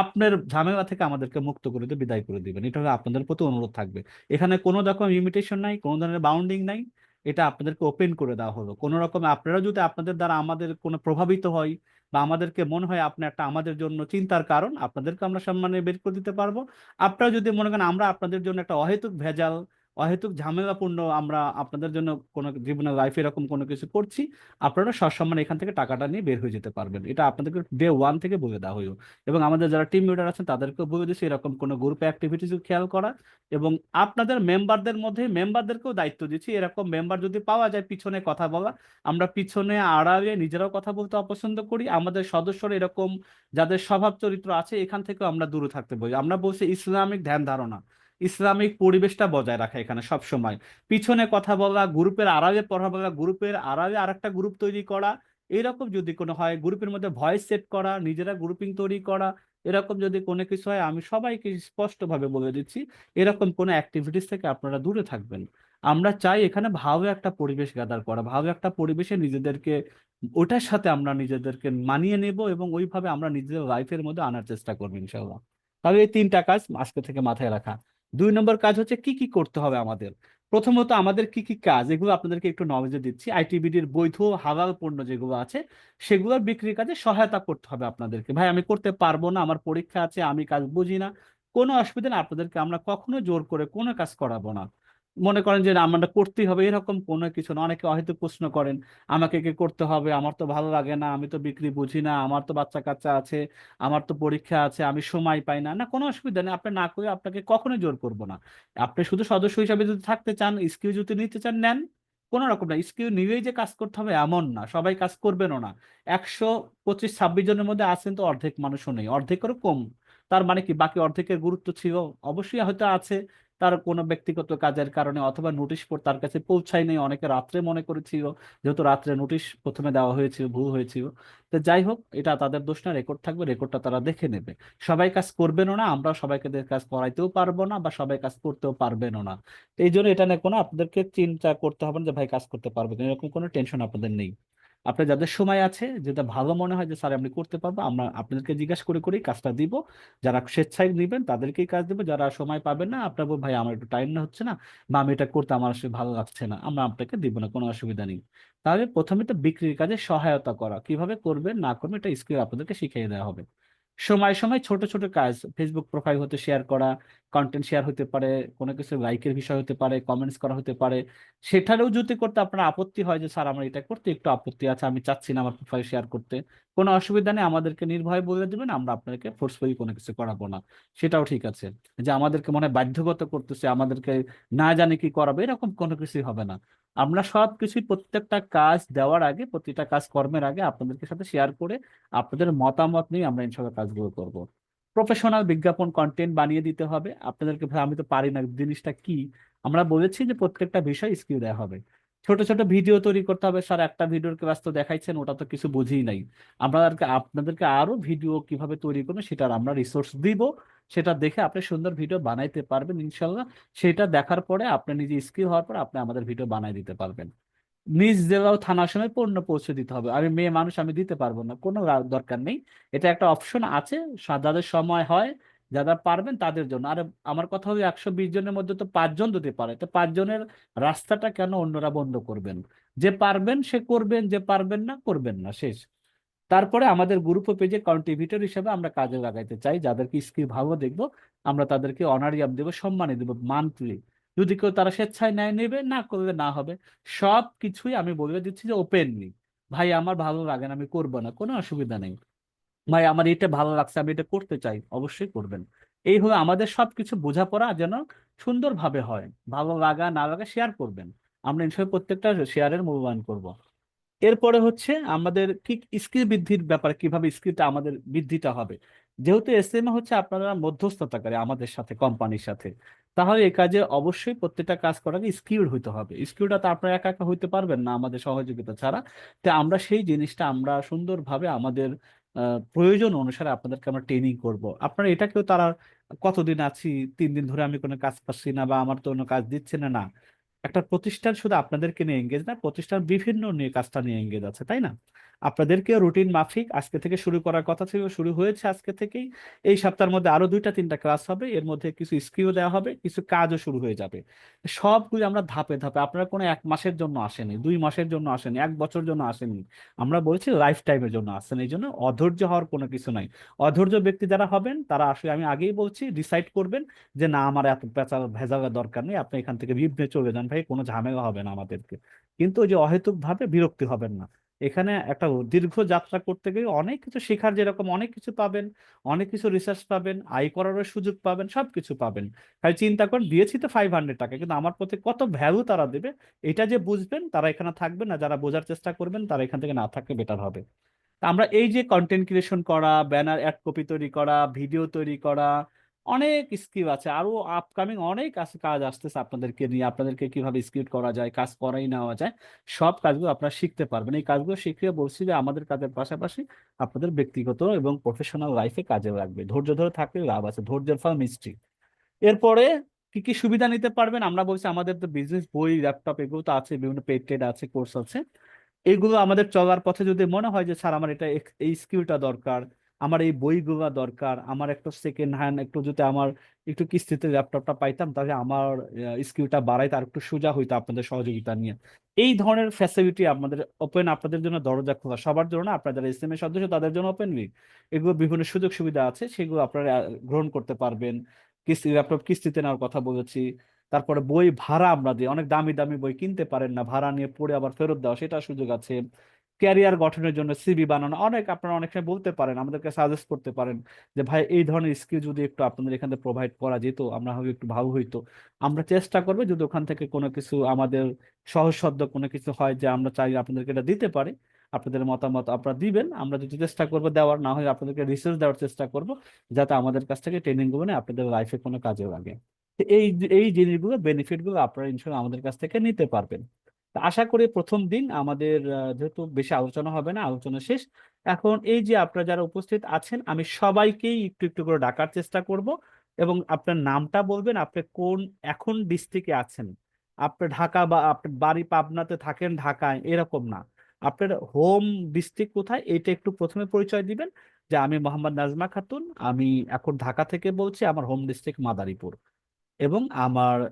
আপনার ঝামেলা থেকে আমাদেরকে মুক্ত করে দিয়ে বিদায় করে দিবেন। এটা হলো আপনাদের প্রতি অনুরোধ থাকবে। এখানে কোনো রকম লিমিটেশন নাই, কোনো ধরনের বাউন্ডিং নাই, এটা আপনাদেরকে ওপেন করে দেওয়া হলো। কোনো রকম আপনারা যদি আপনাদের দ্বারা আমাদের কোনো প্রভাবিত হয়, বা আমাদেরকে মনে হয় আপনি একটা আমাদের জন্য চিন্তার কারণ, আপনাদেরকে আমরা সম্মানে বের করে দিতে পারবো। আপনারা যদি মনে করেন আমরা আপনাদের জন্য একটা অহেতুক ভেজাল, অহেতুক ঝামেলাপূর্ণ আমরা আপনাদের জন্য কোনো জীবনের লাইফে এরকম কোনো কিছু করছি, আপনারা সসম্মানে এখান থেকে টাকাটা নিয়ে বের হয়ে যেতে পারবেন। এটা আপনাদেরকে ডে 1 থেকে বলে দেওয়া হলো। এবং আমাদের যারা টিম লিডার আছেন তাদেরকেও বলে দিচ্ছি এরকম কোনো গ্রুপ অ্যাক্টিভিটিস খেয়াল করা। এবং আপনাদের মেম্বারদের মধ্যে মেম্বারদেরকেও দায়িত্ব দিচ্ছি, এরকম মেম্বার যদি পাওয়া যায় পিছনে কথা বলা, আমরা পিছনে আড়ালে নিজেরাও কথা বলতে অপছন্দ করি। আমাদের সদস্যরা এরকম যাদের স্বভাব চরিত্র আছে এখান থেকেও আমরা দূরে থাকতে বলি। আমরা বলছি ইসলামিক ধ্যান ধারণা, ইসলামিক পরিবেশটা বজায় রাখা এখানে সব সময়। পিছনে কথা বলা, গ্রুপের আড়ালে পড়া বলা, গ্রুপের আড়ালে আরেকটা গ্রুপ তৈরি করা, এরকম যদি কোনো হয়, গ্রুপের মধ্যে ভয়েস সেট করা, নিজেরা গ্রুপিং তৈরি করা, এরকম যদি কোনো কিছু হয় আমি সবাইকে স্পষ্টভাবে বলে দিচ্ছি এরকম কোনো অ্যাক্টিভিটিস থেকে আপনারা দূরে থাকবেন। আমরা চাই এখানে ভালো একটা পরিবেশ গ্যাদার করা, ভালো একটা পরিবেশে নিজেদেরকে, ওটার সাথে আমরা নিজেদেরকে মানিয়ে নেব এবং ওইভাবে আমরা নিজেদের লাইফের মধ্যে আনার চেষ্টা করবো ইনশাল্লাহ। তবে এই 3টা কাজ আজকে থেকে মাথায় রাখা। 2 নম্বর কাজ হচ্ছে কি কি করতে হবে আমাদের। প্রথমত আমাদের কি কি কাজ, এগুলো আপনাদেরকে একটু নলেজে দিচ্ছি। আইটিবিডির বৈধ হালাল পণ্য যেগুলো আছে সেগুলোর বিক্রির কাজে সহায়তা করতে হবে আপনাদেরকে। ভাই আমি করতে পারবো না, আমার পরীক্ষা আছে, আমি কাজ বুঝি না, কোনো অসুবিধা নেই, আপনাদেরকে আমরা কখনো জোর করে কোনো কাজ করাবো না। মনে করেন যে না, আমরা করতেই হবে এরকম কোনো কিছু না। অনেকে হয়তো প্রশ্ন করেন আমাকে কি করতে হবে, আমার তো ভালো লাগে না, আমি তো বিক্রি বুঝি না, আমার তো বাচ্চা কাচ্চা আছে, আমার তো পরীক্ষা আছে, আমি সময় পাই না। না, কোনো অসুবিধা নেই, আপনি না করে আপনাকে কখনোই জোর করবো না। আপনি শুধু সদস্য হিসাবে যদি থাকতে চান, স্কিল যদি নিতে চান নেন, কোনো রকম না, স্কিল নিয়েই যে কাজ করতে হবে এমন না, সবাই কাজ করবেনও না। 125-26 জনের মধ্যে আছেন তো অর্ধেক মানুষও নেই, অর্ধেকেরও কম। তার মানে কি বাকি অর্ধেকের গুরুত্ব ছিল? অবশ্যই হয়তো আছে, তার কোনো ব্যক্তিগত কাজের কারণে অথবা নোটিশ তার কাছে পৌঁছায় নেই, অনেকে রাত্রে মনে করেছিল, যেহেতু রাত্রে নোটিশ প্রথমে দেওয়া হয়েছিল, ভুল হয়েছিল। তো যাই হোক, এটা তাদের দোষ না, রেকর্ড থাকবে, রেকর্ডটা তারা দেখে নেবে। সবাই কাজ করবেনও না, আমরা সবাইকে দিয়ে কাজ করাইতেও পারবো না, বা সবাই কাজ করতেও পারবেনও না। এই জন্য এটা নিয়ে কোনো আপনাদেরকে চিন্তা করতে হবে না যে ভাই কাজ করতে পারবে না, এরকম কোনো টেনশন আপনাদের নেই। আপনার যাদের সময় আছে, যেটা ভালো মনে হয় যে স্যার আপনি করতে পারবো, আমরা আপনাদেরকে জিজ্ঞাসা করে করেই কাজটা দিব। যারা স্বেচ্ছায় নেবেন তাদেরকেই কাজ দেবো, যারা সময় পাবেন না আপনার বলবেন, ভাই আমার একটু টাইম না হচ্ছে না, বা আমি এটা করতে আমার আসলে ভালো লাগছে না, আমরা আপনাকে দিব না, কোনো অসুবিধা নেই। তাহলে প্রথমে তো বিক্রির কাজে সহায়তা করা, কিভাবে করবেন না করবেন এটা স্কিল আপনাদেরকে শিখিয়ে দেওয়া হবে। সময় সময় ছোট ছোট কাজ, ফেসবুক প্রোফাইল হতে শেয়ার করা, কন্টেন্ট শেয়ার হতে পারে, কোনো কিছু লাইকের বিষয় হতে পারে, কমেন্টস করা হতে পারে। সেটারও যদি করতে আপনার আপত্তি হয় যে স্যার আমার এটা করতে একটু আপত্তি আছে, আমি চাচ্ছি না আমার প্রোফাইল শেয়ার করতে, কোনো অসুবিধা নেই, আমাদেরকে নির্ভয়ে বলে দিবেন, আমরা আপনাকে ফোর্সফুলি কোনো কিছু করাবো না। সেটাও ঠিক আছে। যে আমাদেরকে মনে হয় বাধ্যগত করতেছে, আমাদেরকে না জানি কি করাবে, এরকম কোনো কিছুই হবে না। আমরা সব কিছুই প্রত্যেকটা কাজ দেওয়ার আগে, প্রতিটা কাজ কর্মের আগে আপনাদেরকে সাথে শেয়ার করে আপনাদের মতামত নিয়ে আমরা ইনশাল্লাহ কাজগুলো করব। প্রফেশনাল বিজ্ঞাপন কন্টেন্ট বানিয়ে দিতে হবে আপনাদেরকে। ভাই আমি তো পারি না, জিনিসটা কি? আমরা বলেছি যে প্রত্যেকটা বিষয় স্কিল দেওয়া হবে। ছোট ছোট ভিডিও তৈরি করতে হবে। স্যার একটা ভিডিওর ক্লাস তো দেখাইছেন, ওটা তো কিছু বুঝিই নাই। আমরা আপনাদেরকে আরো ভিডিও কিভাবে তৈরি করবেন সেটার আমরা রিসোর্স দিব। সেটা দেখে আপনি সুন্দর ভিডিও বানাইতে পারবেন ইনশাল্লাহ। সেটা দেখার পরে আপনি নিজে স্কিল হওয়ার পর আপনি আমাদের ভিডিও বানাই দিতে পারবেন। নিজ জেলা ও থানার সময় পণ্য পৌঁছে দিতে হবে। আমি মেয়ে মানুষ, আমি দিতে পারবো না, কোনো দরকার নেই। এটা একটা অপশন আছে, যাদের সময় হয়, যারা পারবেন তাদের জন্য। আর আমার কথা হলো 120 জনের মধ্যে তো 5 জন দিতে পারে, তো 5 জনের রাস্তাটা কেন অন্যরা বন্ধ করবেন? যে পারবেন সে করবেন, যে পারবেন না করবেন না, শেষ। তারপরে আমাদের গ্রুপ পেজে কন্ট্রিবিউটর হিসেবে আমরা কাজে লাগাইতে চাই, যাদেরকে স্কিল ভালো দেখবো আমরা তাদেরকে অনারিয়াম দেবো, সম্মানী দেবো মান্থলি। যদি কেউ তারা স্বেচ্ছায় ন্যায় নেবে, না করলে না হবে। সব কিছুই আমি বলে দিচ্ছি যে ওপেনলি, ভাই আমার ভালো লাগে না আমি করবো না, কোনো অসুবিধা নেই। ভাই আমার এটা ভালো লাগছে আমি এটা করতে চাই, অবশ্যই করবেন। এই হলো আমাদের সবকিছু বোঝাপড়া যেন সুন্দরভাবে হয়। ভালো লাগা না লাগা শেয়ার করবেন, আমরা ইনশাল্লাহ প্রত্যেকটা শেয়ারের মূল্যায়ন করব। এরপরে হচ্ছে আমাদের কি স্কিল বৃদ্ধির ব্যাপারে, কিভাবে স্কিলটা আমাদের বৃদ্ধিটা হবে। যেহেতু এসএমএ হচ্ছে আপনারা মধ্যস্থতাকারী আমাদের সাথে, কোম্পানির সাথে, তাহলে এই কাজে অবশ্যই প্রত্যেকটা কাজ করার আগে স্কিল হইতে হবে। স্কিলটা তো আপনারা একা একা হইতে পারবেন না আমাদের সহযোগিতা ছাড়া। তো আমরা সেই জিনিসটা আমরা সুন্দরভাবে আমাদের প্রয়োজন অনুসারে আপনাদেরকে আমরা ট্রেনিং করব। আপনারা এটাকেও তারা কতদিন আছি, 3 দিন ধরে আমি কোনো কাজ পাচ্ছি না বা আমার তো কোনো কাজ দিচ্ছে না, না। একটা প্রতিষ্ঠান শুধু আপনাদেরকে নিয়ে এঙ্গেজ না, প্রতিষ্ঠান বিভিন্ন নিয়ে কাজটা নিয়ে এঙ্গেজ আছে, তাই না? আপনাদেরকে রুটিন মাফিক আজকে থেকে শুরু করার কথা ছিল, শুরু হয়েছে আজকে থেকেই। এই সপ্তাহের মধ্যে আরো 2-3টা ক্লাস হবে, এর মধ্যে কিছু স্কিল দেওয়া হবে, কিছু কাজও শুরু হয়ে যাবে। সবগুলো আমরা ধাপে ধাপে, আপনারা কোনো 1 মাসের জন্য আসেনি, 2 মাসের জন্য আসেনি, 1 বছর জন্য আসেনি, আমরা বলছি লাইফ টাইমের জন্য আসেন। এই জন্য অধৈর্য হওয়ার কোনো কিছু নাই। অধৈর্য ব্যক্তি যারা হবেন তারা আসলে আমি আগেই বলছি ডিসাইড করবেন যে না আমার এত পেঁচা ভেজালের দরকার নেই, আপনি এখান থেকে বিবনে চলে যান ভাই, কোনো ঝামেলা হবে না আমাদেরকে। কিন্তু ওই যে অহেতুক ভাবে বিরক্তি হবেন না। এখানে একটা দীর্ঘ যাত্রা করতে গিয়ে অনেক কিছু শেখার, যেরকম অনেক কিছু পাবেন, অনেক কিছু রিসার্চ পাবেন, আয় করারও সুযোগ পাবেন, সবকিছু পাবেন। খালি চিন্তা করেন, দিয়েছি তো 500 টাকা, কিন্তু আমার প্রতি কত ভ্যালু তারা দেবে, এটা যে বুঝবেন তারা এখানে থাকবেন, না যারা বোঝার চেষ্টা করবেন তারা এখান থেকে না থাকলে বেটার হবে। তা আমরা এই যে কন্টেন্ট ক্রিয়েশন করা, ব্যানার অ্যাড কপি তৈরি করা, ভিডিও তৈরি করা, অনেক স্কিল আছে, আরো আপকামিং অনেক আছে, কাজ আসতেছে আপনাদেরকে নিয়ে, আপনাদেরকে কিভাবে স্ক্রিপ্ট করা যায়, কাজ করাই নেওয়া যায়, সব কাজগুলো আপনারা শিখতে পারবেন। এই কাজগুলো শিখিয়ে বলছি যে আমাদের কাজের পাশাপাশি আপনাদের ব্যক্তিগত এবং প্রফেশনাল লাইফে কাজে লাগবে। ধৈর্য ধরে থাকলে লাভ আছে, ধৈর্যের ফল মিষ্টি। এরপরে কি কি সুবিধা নিতে পারবেন আমরা বলছি, আমাদের তো বিজনেস বই, ল্যাপটপ এগুলো তো আছে, বিভিন্ন পেড টেড আছে, কোর্স আছে। এইগুলো আমাদের চলার পথে যদি মনে হয় যে স্যার আমার এটা এই স্কিলটা দরকার, আমার এই বইগুলো দরকার, আমার একটা সেকেন্ড হ্যান্ড একটু যদি আমার একটু কিস্তিতে ল্যাপটপটা পাইতাম তাহলে আমার স্কিলটা বাড়াইতে আর একটু সোজা হইতো আপনাদের সহযোগিতা নিয়ে। এই ধরনের ফ্যাসিলিটি আপনাদের ওপেন, আপনাদের জন্য দরজা খোলা, সবার জন্য না, আপনারা যারা এসএমএ সদস্য তাদের জন্য ওপেনলি। এগুলো বিভিন্ন সুযোগ সুবিধা আছে, সেগুলো আপনারা গ্রহণ করতে পারবেন। কিস্তি ল্যাপটপ কিস্তিতে নেওয়ার কথা বলেছি। তারপরে বই ভাড়া আমরা দিই, অনেক দামি দামি বই কিনতে পারেন না, ভাড়া নিয়ে পড়ে আবার ফেরত দেওয়া, সেটা সুযোগ আছে। ক্যারিয়ার গঠনের জন্য সিভি বানানো, আপনারা অনেক সময় বলতে পারেন, আমাদেরকে সাজেস্ট করতে পারেন যে ভাই এই ধরনের স্কিল যদি একটু আপনাদের এখানে প্রোভাইড করা যেত আমরা হয়তো একটু ভালো হইতো। আমরা চেষ্টা করবো যদি ওখান থেকে কোনো কিছু আমাদের সহজসাধ্য কোনো কিছু হয় যে আমরা চাই আপনাদেরকে এটা দিতে পারি, আপনাদের মতামত আপনারা দিবেন, আমরা যদি চেষ্টা করবো দেওয়ার, না হয় আপনাদেরকে রিসার্চ দেওয়ার চেষ্টা করব যাতে আমাদের কাছ থেকে ট্রেনিং গুলো নিয়ে আপনাদের লাইফে কোনো কাজে লাগে। তো এই জিনিসগুলো বেনিফিট গুলো আপনারা ইনশাল্লাহ আমাদের কাছ থেকে নিতে পারবেন। তা আশা করি প্রথম দিন আমাদের যেহেতু বেশি আলোচনা হবে না, আলোচনা শেষ। এখন এই যে আপনারা যারা উপস্থিত আছেন আমি সবাইকেই একটু একটু করে ডাকার চেষ্টা করব, এবং আপনার নামটা বলবেন, আপনি কোন এখন ডিস্ট্রিক্টে আছেন। আপনি ঢাকা বা আপনার বাড়ি পাবনাতে থাকেন, ঢাকায় এরকম না, আপনার হোম ডিস্ট্রিক্ট কোথায় এটা একটু প্রথমে পরিচয় দিবেন, যে আমি মোহাম্মদ নাজমা খাতুন, আমি এখন ঢাকা থেকে বলছি, আমার হোম ডিস্ট্রিক্ট মাদারীপুর, এবং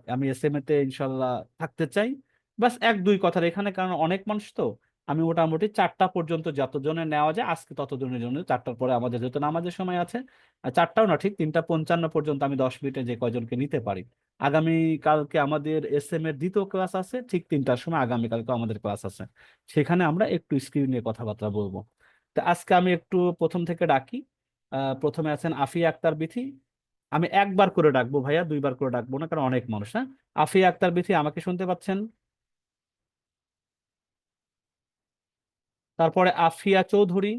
আমি এসএমএ তে ইনশাল্লাহ থাকতে চাই। বাস এক দুই কথার এখানে, কারণ অনেক মানুষ তো, আমি মোটামুটি 4টা পর্যন্ত যতজনের নেওয়া যায় আজকে ততজনের জন্য, 4টার পরে আমাদের যেহেতু নামাজের সময় আছে, আর 4টাও না, ঠিক 3টা 55 পর্যন্ত আমি 10 মিনিটে যে কয়জনকে নিতে পারি। আগামী কালকে আমাদের এসএম এর দ্বিতীয় ক্লাস আছে, ঠিক 3টার সময় আগামীকালকে আমাদের ক্লাস আছে, সেখানে আমরা একটু স্ক্রিন নিয়ে কথাবার্তা বলবো। তো আজকে আমি একটু প্রথম থেকে ডাকি। প্রথমে আছেন আফিয়া আক্তার বিথি। আমি একবার করে ডাকবো ভাইয়া, দুইবার করে ডাকবো না, কারণ অনেক মানুষ। হ্যাঁ, আফিয়া আক্তার বিথি, আমাকে শুনতে পাচ্ছেন? তারপরে আফিয়া চৌধুরী।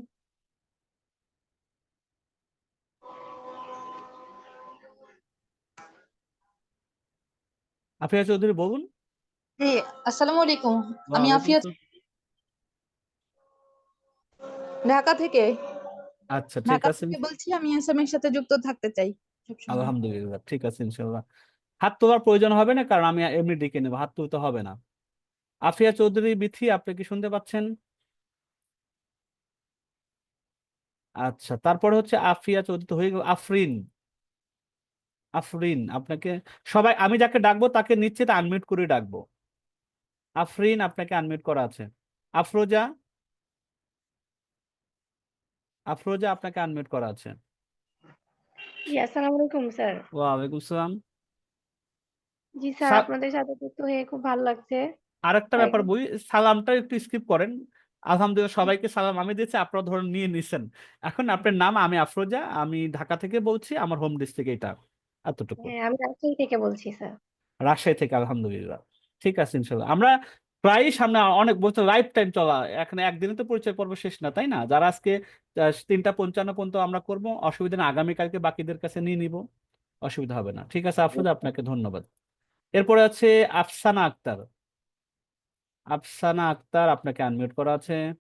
আফিয়া চৌধুরী বলুন। জি, আসসালামু আলাইকুম। আমি ওয়ালাইকুম আফিয়া, আসসালাম। ঢাকা থেকে। আচ্ছা, ঠিক ঢাকা আছে। থেকে বলছি, আমি এসএম এর সাথে যুক্ত থাকতে চাই সবসময়। আলহামদুলিল্লাহ, ঠিক আছে ইনশাল্লাহ। হাত তোলার প্রয়োজন হবে না, কারণ আমি এমনি ডেকে নেবো, হাত তুলতে হবে না। আফিয়া চৌধুরী বিথি, আপনি কি শুনতে পাচ্ছেন? আচ্ছা, তারপরে হচ্ছে আফিয়া চৌধুরী তো হয়ে গেল। আফরিন। আফরিন আপনাকে, সবাই আমি যাকে ডাকবো তাকে নিশ্চিত আনমিউট করে ডাকবো। আফরিন, আপনাকে আনমিউট করা আছে। আফরোজা। আফরোজা, আপনাকে আনমিউট করা আছে। জি আসসালামু আলাইকুম স্যার। ওয়ালাইকুম সালাম। জি স্যার, সা- আপনাদের সাথে যুক্ত হয়ে খুব ভালো লাগছে। আরেকটা ব্যাপার একদম। বলি, সালামটা একটু স্কিপ করেন। আলহামদুলিল্লাহ, সবাইকে সালাম আমি দিয়েছি, আপনারা ধরুন নিয়ে নিছেন। এখন আপনার নাম, আমি আফরোজা, আমি ঢাকা থেকে বলছি, আমার হোম ডিস্ট্রিক্ট এটা, এতটুকু। হ্যাঁ, আমি রাজশাহী থেকে বলছি স্যার। রাজশাহী থেকে, আলহামদুলিল্লাহ। ঠিক আছে ইনশাল্লাহ, আমরা প্রায় সামনে অনেক বছর লাইফ টাইম চলা, এখানে একদিনে তো পরিচয় পর্ব শেষ না, তাই না? যারা আজকে 3টা 55 পর্যন্ত আমরা করবো, অসুবিধা না, আগামীকালকে বাকিদের কাছে নিয়ে নিব, অসুবিধা হবে না। ঠিক আছে আফরোজা, আপনাকে ধন্যবাদ। এরপরে আছে আফসানা আক্তার। আফসানা আক্তার, আপনাকে আনমিউট করা আছে।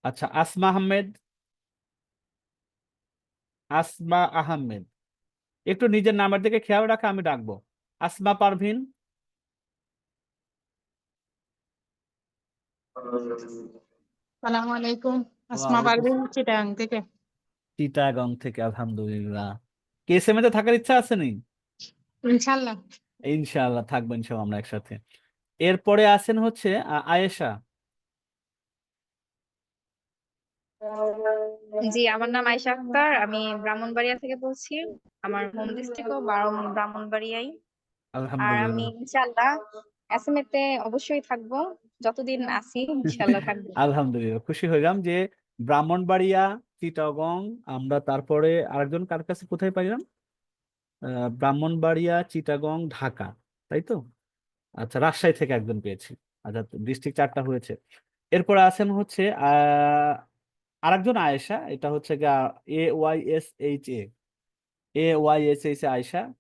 আচ্ছা, আসমা আহমেদ। আসমা আহমেদ, একটু নিজের নামের দিকে খেয়াল রাখা, আমি ডাকবো। আসমা পারভিন। সালামু আলাইকুম। আসমা ওয়ালাইকুম পারভিন, চিটাগাং থেকে। চিটাগং থেকে, আলহামদুলিল্লাহ। কেএসএম তে থাকার ইচ্ছা আছে নি? ইনশাল্লাহ। ইনশাআল্লাহ থাকবো, ইনশাআল্লাহ আমরা একসাথে। এরপরে আছেন হচ্ছে আয়েশা। জি, আমার নাম আয়েশা আক্তার। আমি ব্রাহ্মণবাড়িয়া থেকে বলছি। আমার হোম ডিস্ট্রিক্টও ব্রাহ্মণবাড়িয়াই। আর আমি আলহামদুলিল্লাহ। ইনশাআল্লাহ এসএমএ তে অবশ্যই থাকবো। যতদিন আছি ইনশাআল্লাহ থাকবো। আলহামদুলিল্লাহ, খুশি হইলাম যে ব্রাহ্মণবাড়িয়া, চিটাগং, আমরা তারপরে আরেকজন কার কাছে কোথায় পাইলাম, ব্রাহ্মণবাড়িয়া, চিটাগং, ঢাকা, তাই তো? আচ্ছা, রাজশাহী থেকে একজন পেয়েছি। আচ্ছা, ডিস্ট্রিক্ট 4টা হয়েছে। এরপরে আছেন হচ্ছে আরেকজন আয়েশা, এটা হচ্ছে AYSHA, AYSHA আয়েশা।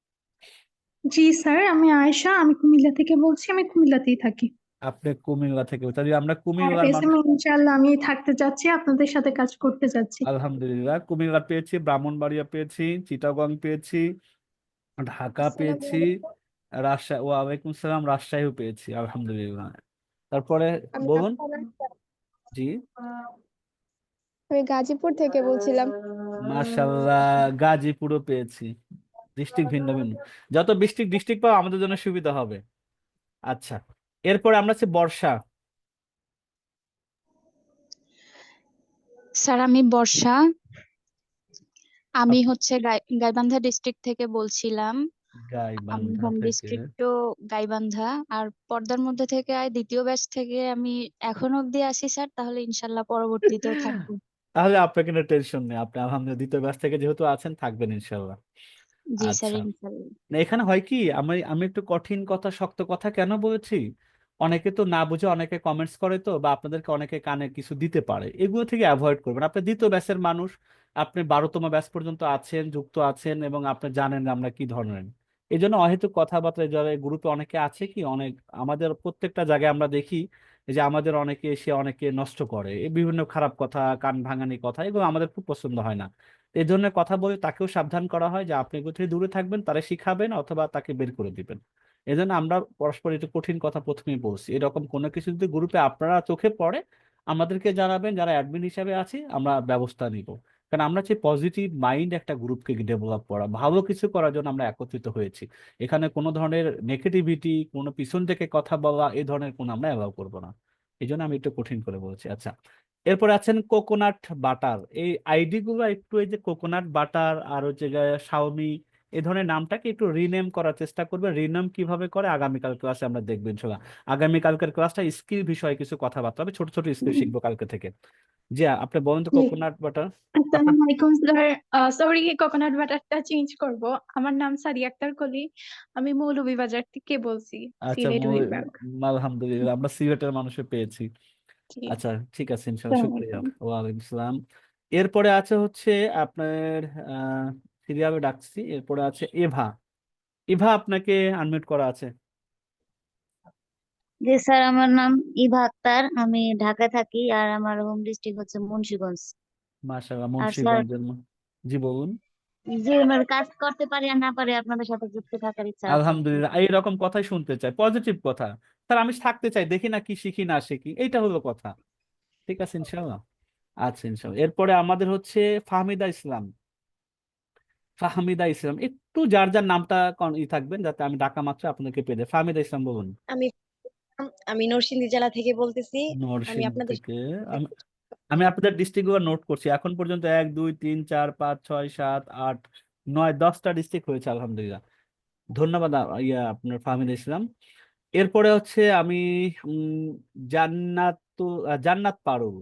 জি স্যার, আমি আয়েশা, আমি কুমিল্লা থেকে বলছি, আমি কুমিল্লাতেই থাকি। আপনি কুমিল্লা থেকে, তাহলে আমরা আর কুমিল্লার এসএম মানুষ। ইনশাআল্লাহ আমি থাকতে যাচ্ছি, আপনাদের সাথে কাজ করতে যাচ্ছি। আলহামদুলিল্লাহ, কুমিল্লা পেয়েছি, ব্রাহ্মণবাড়িয়া পেয়েছি, চিটাগং পেয়েছি, ঢাকা আসসালামু পেয়েছি, আলাইকুম। রাজশাহী, ওয়ালাইকুম সালাম, রাজশাহীও পেয়েছি, আলহামদুলিল্লাহ। তারপরে আমি বলুন। আফসানা আক্তার। জি। আমি গাজীপুর থেকে বলছিলাম। মাশাল্লাহ, গাজীপুরও পেয়েছি। ডিস্ট্রিক্ট ভিন্ন ভিন্ন, যত ডিস্ট্রিক্ট পাবো আমাদের জন্য সুবিধা হবে। আচ্ছা, এরপরে আমরা হচ্ছে বর্ষা। স্যার আমি বর্ষা, আমি আপ- হচ্ছে গাইবান্ধা ডিস্ট্রিক্ট থেকে বলছিলাম। আমার গাইবান্ধা হোম থেকে। ডিস্ট্রিক্টও গাইবান্ধা। আর পর্দার মধ্যে থেকে দ্বিতীয় ব্যাচ থেকে আমি এখন অব্দি আছি স্যার, তাহলে ইনশাল্লাহ পরবর্তীতেও থাকবো। তাহলে আপনার কোনো টেনশন নেই, আপনি আলহামদুলিল্লাহ দ্বিতীয় ব্যাচ থেকে যেহেতু আছেন থাকবেন ইনশাল্লাহ। জি স্যার, আচ্ছা, ইনশাল্লাহ। না এখানে হয় কি, আমি আমি একটু কঠিন কথা শক্ত কথা কেন বলেছি, অনেকে তো না বুঝে অনেকে কমেন্টস করে তো, বা আপনাদেরকে অনেকে কানে কিছু দিতে পারে, এগুলো থেকে অ্যাভয়েড করবেন। আপনি দ্বিতীয় ব্যাচের মানুষ, আপনি 12তম ব্যাচ পর্যন্ত আছেন, যুক্ত আছেন, এবং আপনি জানেন আমরা কি ধরনের। এই জন্য অহেতুক কথাবার্তা, যারা গ্রুপে অনেকে আছে কি, অনেক আমাদের প্রত্যেকটা জায়গায় আমরা দেখি যে আমাদের অনেকে এসে অনেকে নষ্ট করে, এই বিভিন্ন খারাপ কথা, কান ভাঙানি কথা, এগুলো আমাদের খুব পছন্দ হয় না। এই ধরনের কথা বলে তাকেও সাবধান করা হয় যে আপনি এগুলো থেকে দূরে থাকবেন, তারা শিখাবেন অথবা তাকে বের করে দিবেন। এই জন্য আমরা পরস্পর একটু কঠিন কথা প্রথমেই বলছি, এরকম কোনো কিছু যদি গ্রুপে আপনারা চোখে পড়ে আমাদেরকে জানাবেন, যারা অ্যাডমিন হিসাবে আছি আমরা ব্যবস্থা নিব। কারণ আমরা চাই পজিটিভ মাইন্ড একটা গ্রুপকে ডেভেলপ করা, ভালো কিছু করার জন্য আমরা একত্রিত হয়েছি। এখানে কোনো ধরনের নেগেটিভিটি, কোনো পিছন থেকে কথা বলা, এই ধরনের কোনো আমরা অ্যালাউ করবো না। এই জন্য আমি একটু কঠিন করে বলছি। আচ্ছা, এরপরে আছেন কোকোনাট বাটার। এই আইডি গুলো একটু, এই যে কোকোনাট বাটার আর হচ্ছে শাওমি, এই ধরনের নামটাকে একটু রিনেম করার চেষ্টা করবে। রিনেম কিভাবে করে আগামীকাল ক্লাসে আমরা দেখবেন ইনশাল্লাহ। আগামীকালকের ক্লাসটা স্কিল বিষয়ে কিছু কথাবার্তা হবে, ছোট ছোট স্কিল শিখবো কালকে থেকে। জি, আপনি বলেন তো জি, কোকোনাট বাটার। আপনার আসসালামু আলাইকুম স্যার। সরি, কোকোনাট বাটারটা চেঞ্জ করব। আমার নাম সাদিয়া আক্তার কলি। আমি মৌলভীবাজার থেকে বলছি, আচ্ছা, সিলেট বিভাগ। আলহামদুলিল্লাহ, আমরা সিলেটের মানুষে পেয়েছি। জি, আচ্ছা, ঠিক আছে, ইনশাল্লাহ, আসসালামু শুক্রিয়া। আলাইকুম। ওয়ালাইকুম আসসালাম। এরপরে আছে হচ্ছে আপনার সিরিয়ালে ডাকছি, এরপরে আছে এভা। ইভা, আপনাকে আনমিউট করা আছে। জি স্যার, আমার নাম ইভা আক্তার, আমি ঢাকায় থাকি আর আমার হোম ডিস্ট্রিক্ট হচ্ছে মুন্সিগঞ্জ। মাশাআল্লাহ, আর স্যার, মুন্সিগঞ্জের জি বলুন। যে আমার কাজ করতে পারি আর না পারি আপনাদের সাথে যুক্ত থাকার ইচ্ছা আছে আর কি। আলহামদুলিল্লাহ, এইরকম কথাই শুনতে চাই, পজিটিভ কথা। স্যার আমি থাকতে চাই, দেখি না কি শিখি না শিখি, এইটা হলো কথা। ঠিক আছে ইনশাআল্লাহ। আচ্ছা ইনশাআল্লাহ, এরপরে আমাদের হচ্ছে ফাহমিদা ইসলাম। ফাহমিদা ইসলাম, একটু যার যার নামটা থাকবেন, যাতে আমি ডাকা মাত্র আপনাদেরকে পেয়ে যাই। ফাহমিদা ইসলাম বলুন। আমি আমি নরসিংদী জেলা থেকে বলতেছি। আমি নরসিংদী আপনাদের থেকে। আমি আমি আপনাদের ডিস্ট্রিক্ট গুলো নোট করছি, এখন পর্যন্ত 1 2 3 4 5 6 7 8 9 10টা ডিস্ট্রিক্ট হয়েছে আলহামদুলিল্লাহ। ধন্যবাদ আপনার ফাহমিদা ইসলাম। এরপরে হচ্ছে আমি উম, জান্নাত পারুল।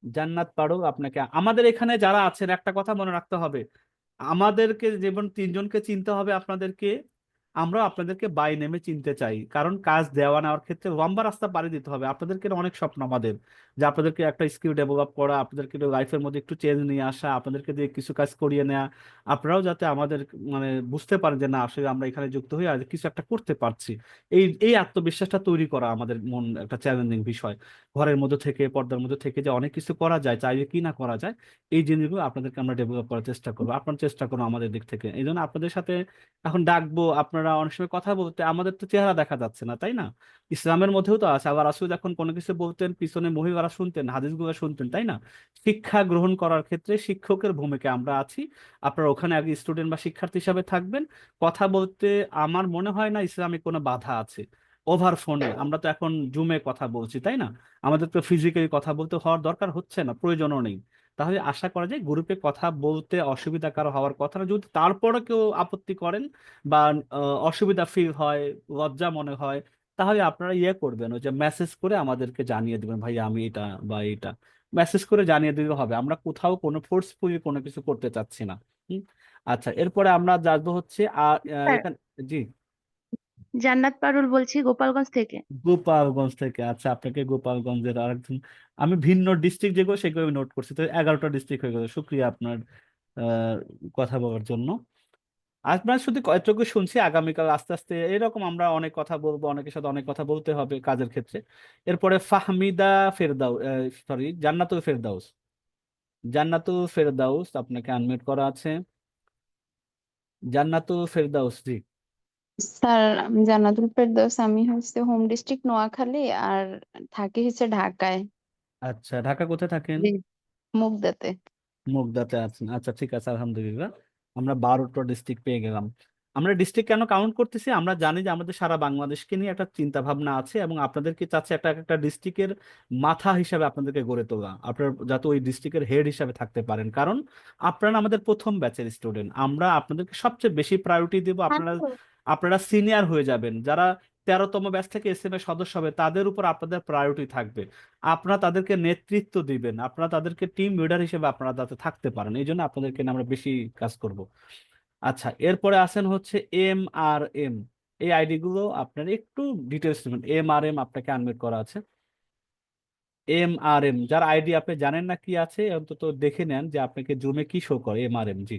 জান্নাত পারুল, আপনাকে আমাদের এখানে যারা আছেন একটা কথা মনে রাখতে হবে, আমাদেরকে যেমন 3জনকে চিনতে হবে আপনাদেরকে, আমরা আপনাদেরকে বাই নেমে চিনতে চাই, কারণ কাজ দেওয়া নেওয়ার ক্ষেত্রে লম্বা রাস্তা পাড়ি দিতে হবে। আপনাদেরকে অনেক স্বপ্ন আমাদের, যে আপনাদেরকে একটা স্কিল ডেভেলপ করা, আপনাদেরকে লাইফের মধ্যে একটু চেঞ্জ নিয়ে আসা, আপনাদেরকে দিয়ে কিছু কাজ করিয়ে নেওয়া, আপনারাও যাতে আমাদের মানে বুঝতে পারেন যে না আসলে আমরা এখানে যুক্ত হয়ে আর কিছু একটা করতে পারছি। এই এই আত্মবিশ্বাসটা তৈরি করা আমাদের মন একটা চ্যালেঞ্জিং বিষয়। ঘরের মধ্যে থেকে, পর্দার মধ্যে থেকে যে অনেক কিছু করা যায়, চাইলে কি না করা যায়, এই জিনিসগুলো আপনাদেরকে আমরা ডেভেলপ করার চেষ্টা করবো। আপনার চেষ্টা করবো আমাদের দিক থেকে। এই জন্য আপনাদের সাথে এখন ডাকবো, আপনারা অনেক সময় কথা বলতে আমাদের তো চেহারা দেখা যাচ্ছে না, তাই না? ইসলামের মধ্যেও তো আছে, আবার রাসূল যখন কোনো কিছু বলতেন পিছনে মহিলারা শুনতেন, হাদিসগুলো শুনতেন, তাই না? শিক্ষা গ্রহণ করার ক্ষেত্রে শিক্ষকের ভূমিকা আমরা আছি, আপনারা ওখানে আগে স্টুডেন্ট বা শিক্ষার্থী হিসাবে থাকবেন। কথা বলতে আমার মনে হয় না ইসলামিক কোনো বাধা আছে। ওভার ফোনে আমরা তো এখন জুমে কথা বলছি, তাই না? আমাদের তো ফিজিক্যালি কথা বলতে হওয়ার দরকার হচ্ছে না, প্রয়োজনও নেই। তাহলে আশা করা যায় গ্রুপে কথা বলতে অসুবিধা কারো হওয়ার কথা না। যদি তারপরে কেউ আপত্তি করেন বা অসুবিধা ফিল হয়, লজ্জা মনে হয়, তাহলে আপনারা ইয়ে করবেন, ওই যে মেসেজ করে আমাদেরকে জানিয়ে দিবেন, ভাই আমি এটা বা এটা মেসেজ করে জানিয়ে দিলে হবে। আমরা কোথাও কোনো ফোর্সফুলি কোনো কিছু করতে চাচ্ছি না। হুম। আচ্ছা, এরপরে আমরা যাবো হচ্ছে স্যার, এখানে। জি, জান্নাত পারুল বলছি গোপালগঞ্জ থেকে। গোপালগঞ্জ থেকে। আচ্ছা, আপনাকে গোপালগঞ্জের আরেকজন, আমি ভিন্ন ডিস্ট্রিক্ট যেগুলো সেগুলো নোট করছি, তো 11টা ডিস্ট্রিক্ট হয়ে গেল। শুক্রিয়া আপনার আহ, কথা বলার জন্য। আপনার শুধু কয়েকটুকু শুনছি, আগামীকাল আস্তে আস্তে এরকম আমরা অনেক কথা বলবো, অনেকের সাথে অনেক কথা বলতে হবে কাজের ক্ষেত্রে। এরপরে ফাহমিদা ফেরদাউস, সরি জান্নাতুল ফেরদাউস। জান্নাতুল ফেরদাউস, আপনাকে আনমিউট করা আছে। জান্নাতুল ফেরদাউস, জি। স্যার, আমি জান্নাতুল ফেরদৌস। আমি হচ্ছে হোম ডিস্ট্রিক্ট নোয়াখালী আর থাকি হচ্ছে ঢাকায়। আচ্ছা, ঢাকা কোথায় থাকেন? জি, মুগদাতে। মুগদাতে আছেন, আচ্ছা ঠিক আছে, আলহামদুলিল্লাহ। আমরা 12টা ডিস্ট্রিক্ট পেয়ে গেলাম। আমরা ডিস্ট্রিক্ট কেন কাউন্ট করতেছি, আমরা জানি যে আমাদের সারা বাংলাদেশকে নিয়ে একটা চিন্তা ভাবনা আছে এবং আপনাদেরকে চাচ্ছে একটা একটা ডিস্ট্রিক্টের মাথা হিসাবে আপনাদেরকে গড়ে তোলা, আপনার যাতে ওই ডিস্ট্রিক্টের হেড হিসাবে থাকতে পারেন, কারণ আপনারা আমাদের প্রথম ব্যাচের স্টুডেন্ট। আমরা আপনাদেরকে সবচেয়ে বেশি প্রায়োরিটি দেবো। আপনারা আপনারা সিনিয়র হয়ে যাবেন, যারা 13তম ব্যাচ থেকে এসএমএ সদস্য হবে তাদের উপর আপনাদের প্রায়োরিটি থাকবে। আপনারা তাদেরকে নেতৃত্ব দিবেন, আপনারা তাদেরকে টিম লিডার হিসেবে আপনারা যাতে থাকতে পারেন, এই জন্য আপনাদেরকে নিয়ে আমরা বেশি কাজ করব। আচ্ছা, এরপরে আসেন হচ্ছে MRM। এই আইডি গুলো আপনার একটু ডিটেলস দিবেন। MRM আপনাকে আনমিউট করা আছে। MRM যার আইডি আপনি জানেন না কি আছে, অন্তত দেখে নেন যে আপনাকে জুমে কি শো করে। MRM, জি।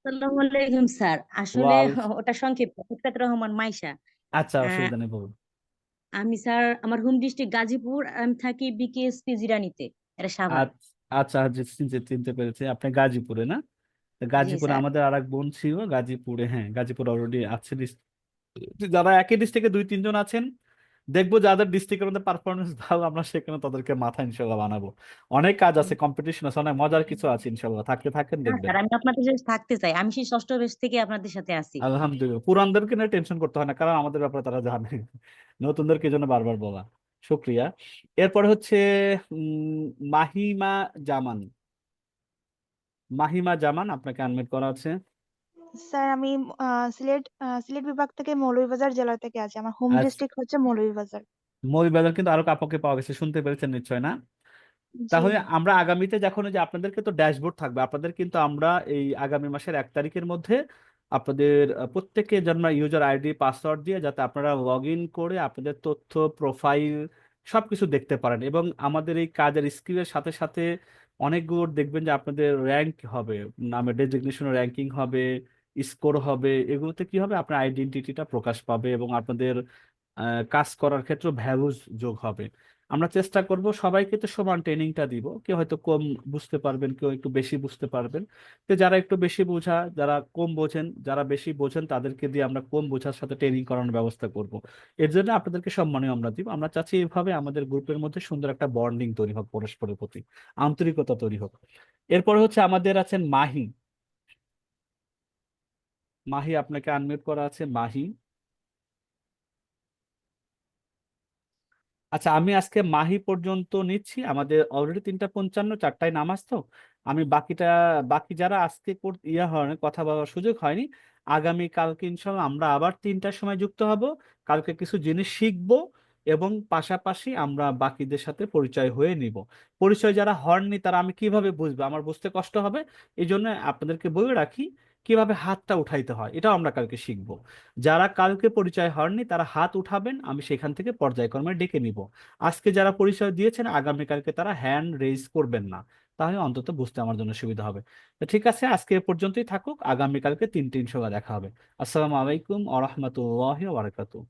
আসসালামু আলাইকুম স্যার, আসলে ওয়াল ওটা সংক্ষিপ্ত ইফতার রহমান মাইশা। আচ্ছা, আহ, অসুবিধা নেই, বলুন। আমি স্যার, আমার হোম ডিস্ট্রিক্ট গাজীপুর, আমি থাকি বিকেএসপি জিরানিতে, এটা সাভার। আচ্ছা আচ্ছা, জি, চিনতে চিনতে পেরেছি, আপনি গাজীপুরে না? তো জি গাজীপুরে স্যার। আমাদের আর এক বোন ছিল গাজীপুরে, হ্যাঁ গাজীপুর অলরেডি আছে। যারা একই ডিস্ট্রিক্টে 2-3 জন আছেন, দেখবো যাদের ডিস্ট্রিক্টের মধ্যে পারফরমেন্স ভালো, আমরা সেখানে তাদেরকে মাথা ইনশাল্লাহ বানাবো। অনেক কাজ আছে, কম্পিটিশন আছে, অনেক মজার কিছু আছে, ইনশাল্লাহ থাকতে থাকেন না দেখবেন। স্যার, আমি আপনাদের সাথে থাকতে চাই, আমি সেই ষষ্ঠ বেশ থেকে আপনাদের সাথে আছি। আলহামদুলিল্লাহ, পুরানদেরকে নিয়ে টেনশন করতে হয় না, কারণ আমাদের ব্যাপারে তারা জানে। নতুনদেরকে এই জন্য বারবার বলা। শুক্রিয়া। এরপরে হচ্ছে উম, মাহিমা জামান। মাহিমা জামান, আপনাকে আনমিউট করা আছে। স্যার আমি সিলেট বিভাগ থেকে মৌলভীবাজার জেলা থেকে আছি। আমার হোম আচ্ছা, ডিস্ট্রিক্ট হচ্ছে মৌলভীবাজার। মৌলভীবাজার কিন্তু আরো কাপড়কে পাওয়া গেছে, শুনতে পেরেছেন নিশ্চয় না? জি। তাহলে আমরা আগামীতে যখন ওই যে আপনাদেরকে তো ড্যাশবোর্ড থাকবে, আপনাদের কিন্তু আমরা এই আগামী মাসের 1 তারিখের মধ্যে আপনাদের প্রত্যেকের জন্য ইউজার আইডি পাসওয়ার্ড দিয়ে যাতে আপনারা লগ ইন করে আপনাদের তথ্য প্রোফাইল সবকিছু দেখতে পারেন, এবং আমাদের এই কাজের স্কিলের সাথে সাথে অনেকগুলো দেখবেন যে আপনাদের র্যাঙ্ক হবে, নামে ডেজিগনেশন র্যাঙ্কিং হবে, স্কোর হবে, এগুলোতে কি হবে, আপনার আইডেন্টিটিটা প্রকাশ পাবে এবং আপনাদের কাজ করার ক্ষেত্রে ভ্যালুজ যোগ হবে। আমরা চেষ্টা করব সবাইকে তো সমান ট্রেনিংটা দিব, কেউ হয়তো কম বুঝতে পারবেন, কেউ একটু বেশি বুঝতে পারবেন। তো যারা একটু বেশি বোঝা, যারা কম বোঝেন, যারা বেশি বোঝেন তাদেরকে দিয়ে আমরা কম বোঝার সাথে ট্রেনিং করানোর ব্যবস্থা করব। এর জন্য আপনাদেরকে সম্মানীয় আমরা দিব। আমরা চাচ্ছি এইভাবে আমাদের গ্রুপের মধ্যে সুন্দর একটা বন্ডিং তৈরি হোক, পরস্পরের প্রতি আন্তরিকতা তৈরি হোক। এরপরে হচ্ছে আমাদের আছেন মাহি। মাহি, আপনাকে আনমিউট করা আছে, মাহি। আচ্ছা, আমি আজকে মাহি পর্যন্ত নিচ্ছি, আমাদের অলরেডি 3:55, 4টায় নামাজ তো। আমি বাকি যারা আজকে হয়নি, কথা বলার সুযোগ হয়নি, আগামী কালকে ইনশাল্লাহ আমরা আবার 3টার সময় যুক্ত হব। কালকে কিছু জিনিস শিখবো এবং পাশাপাশি আমরা বাকিদের সাথে পরিচয় হয়ে নিব। পরিচয় যারা হননি তারা আমি কিভাবে বুঝবো, আমার বুঝতে কষ্ট হবে। এই জন্য আপনাদেরকে বলে রাখি কিভাবে হাতটা উঠাইতে হয়, এটাও আমরা কালকে শিখবো। যারা কালকে পরিচয় হননি তারা হাত উঠাবেন, আমি সেখান থেকে পর্যায়ক্রমে ডেকে নিব। আজকে যারা পরিচয় দিয়েছেন আগামীকালকে তারা হ্যান্ড রেজ করবেন না, তাহলে অন্তত বুঝতে আমার জন্য সুবিধা হবে। তো ঠিক আছে, আজকে এ পর্যন্তই থাকুক, আগামীকালকে 3:30 সময় দেখা হবে। আসসালামু আলাইকুম ওয়া রাহমাতুল্লাহি ওয়া বারাকাতুহু।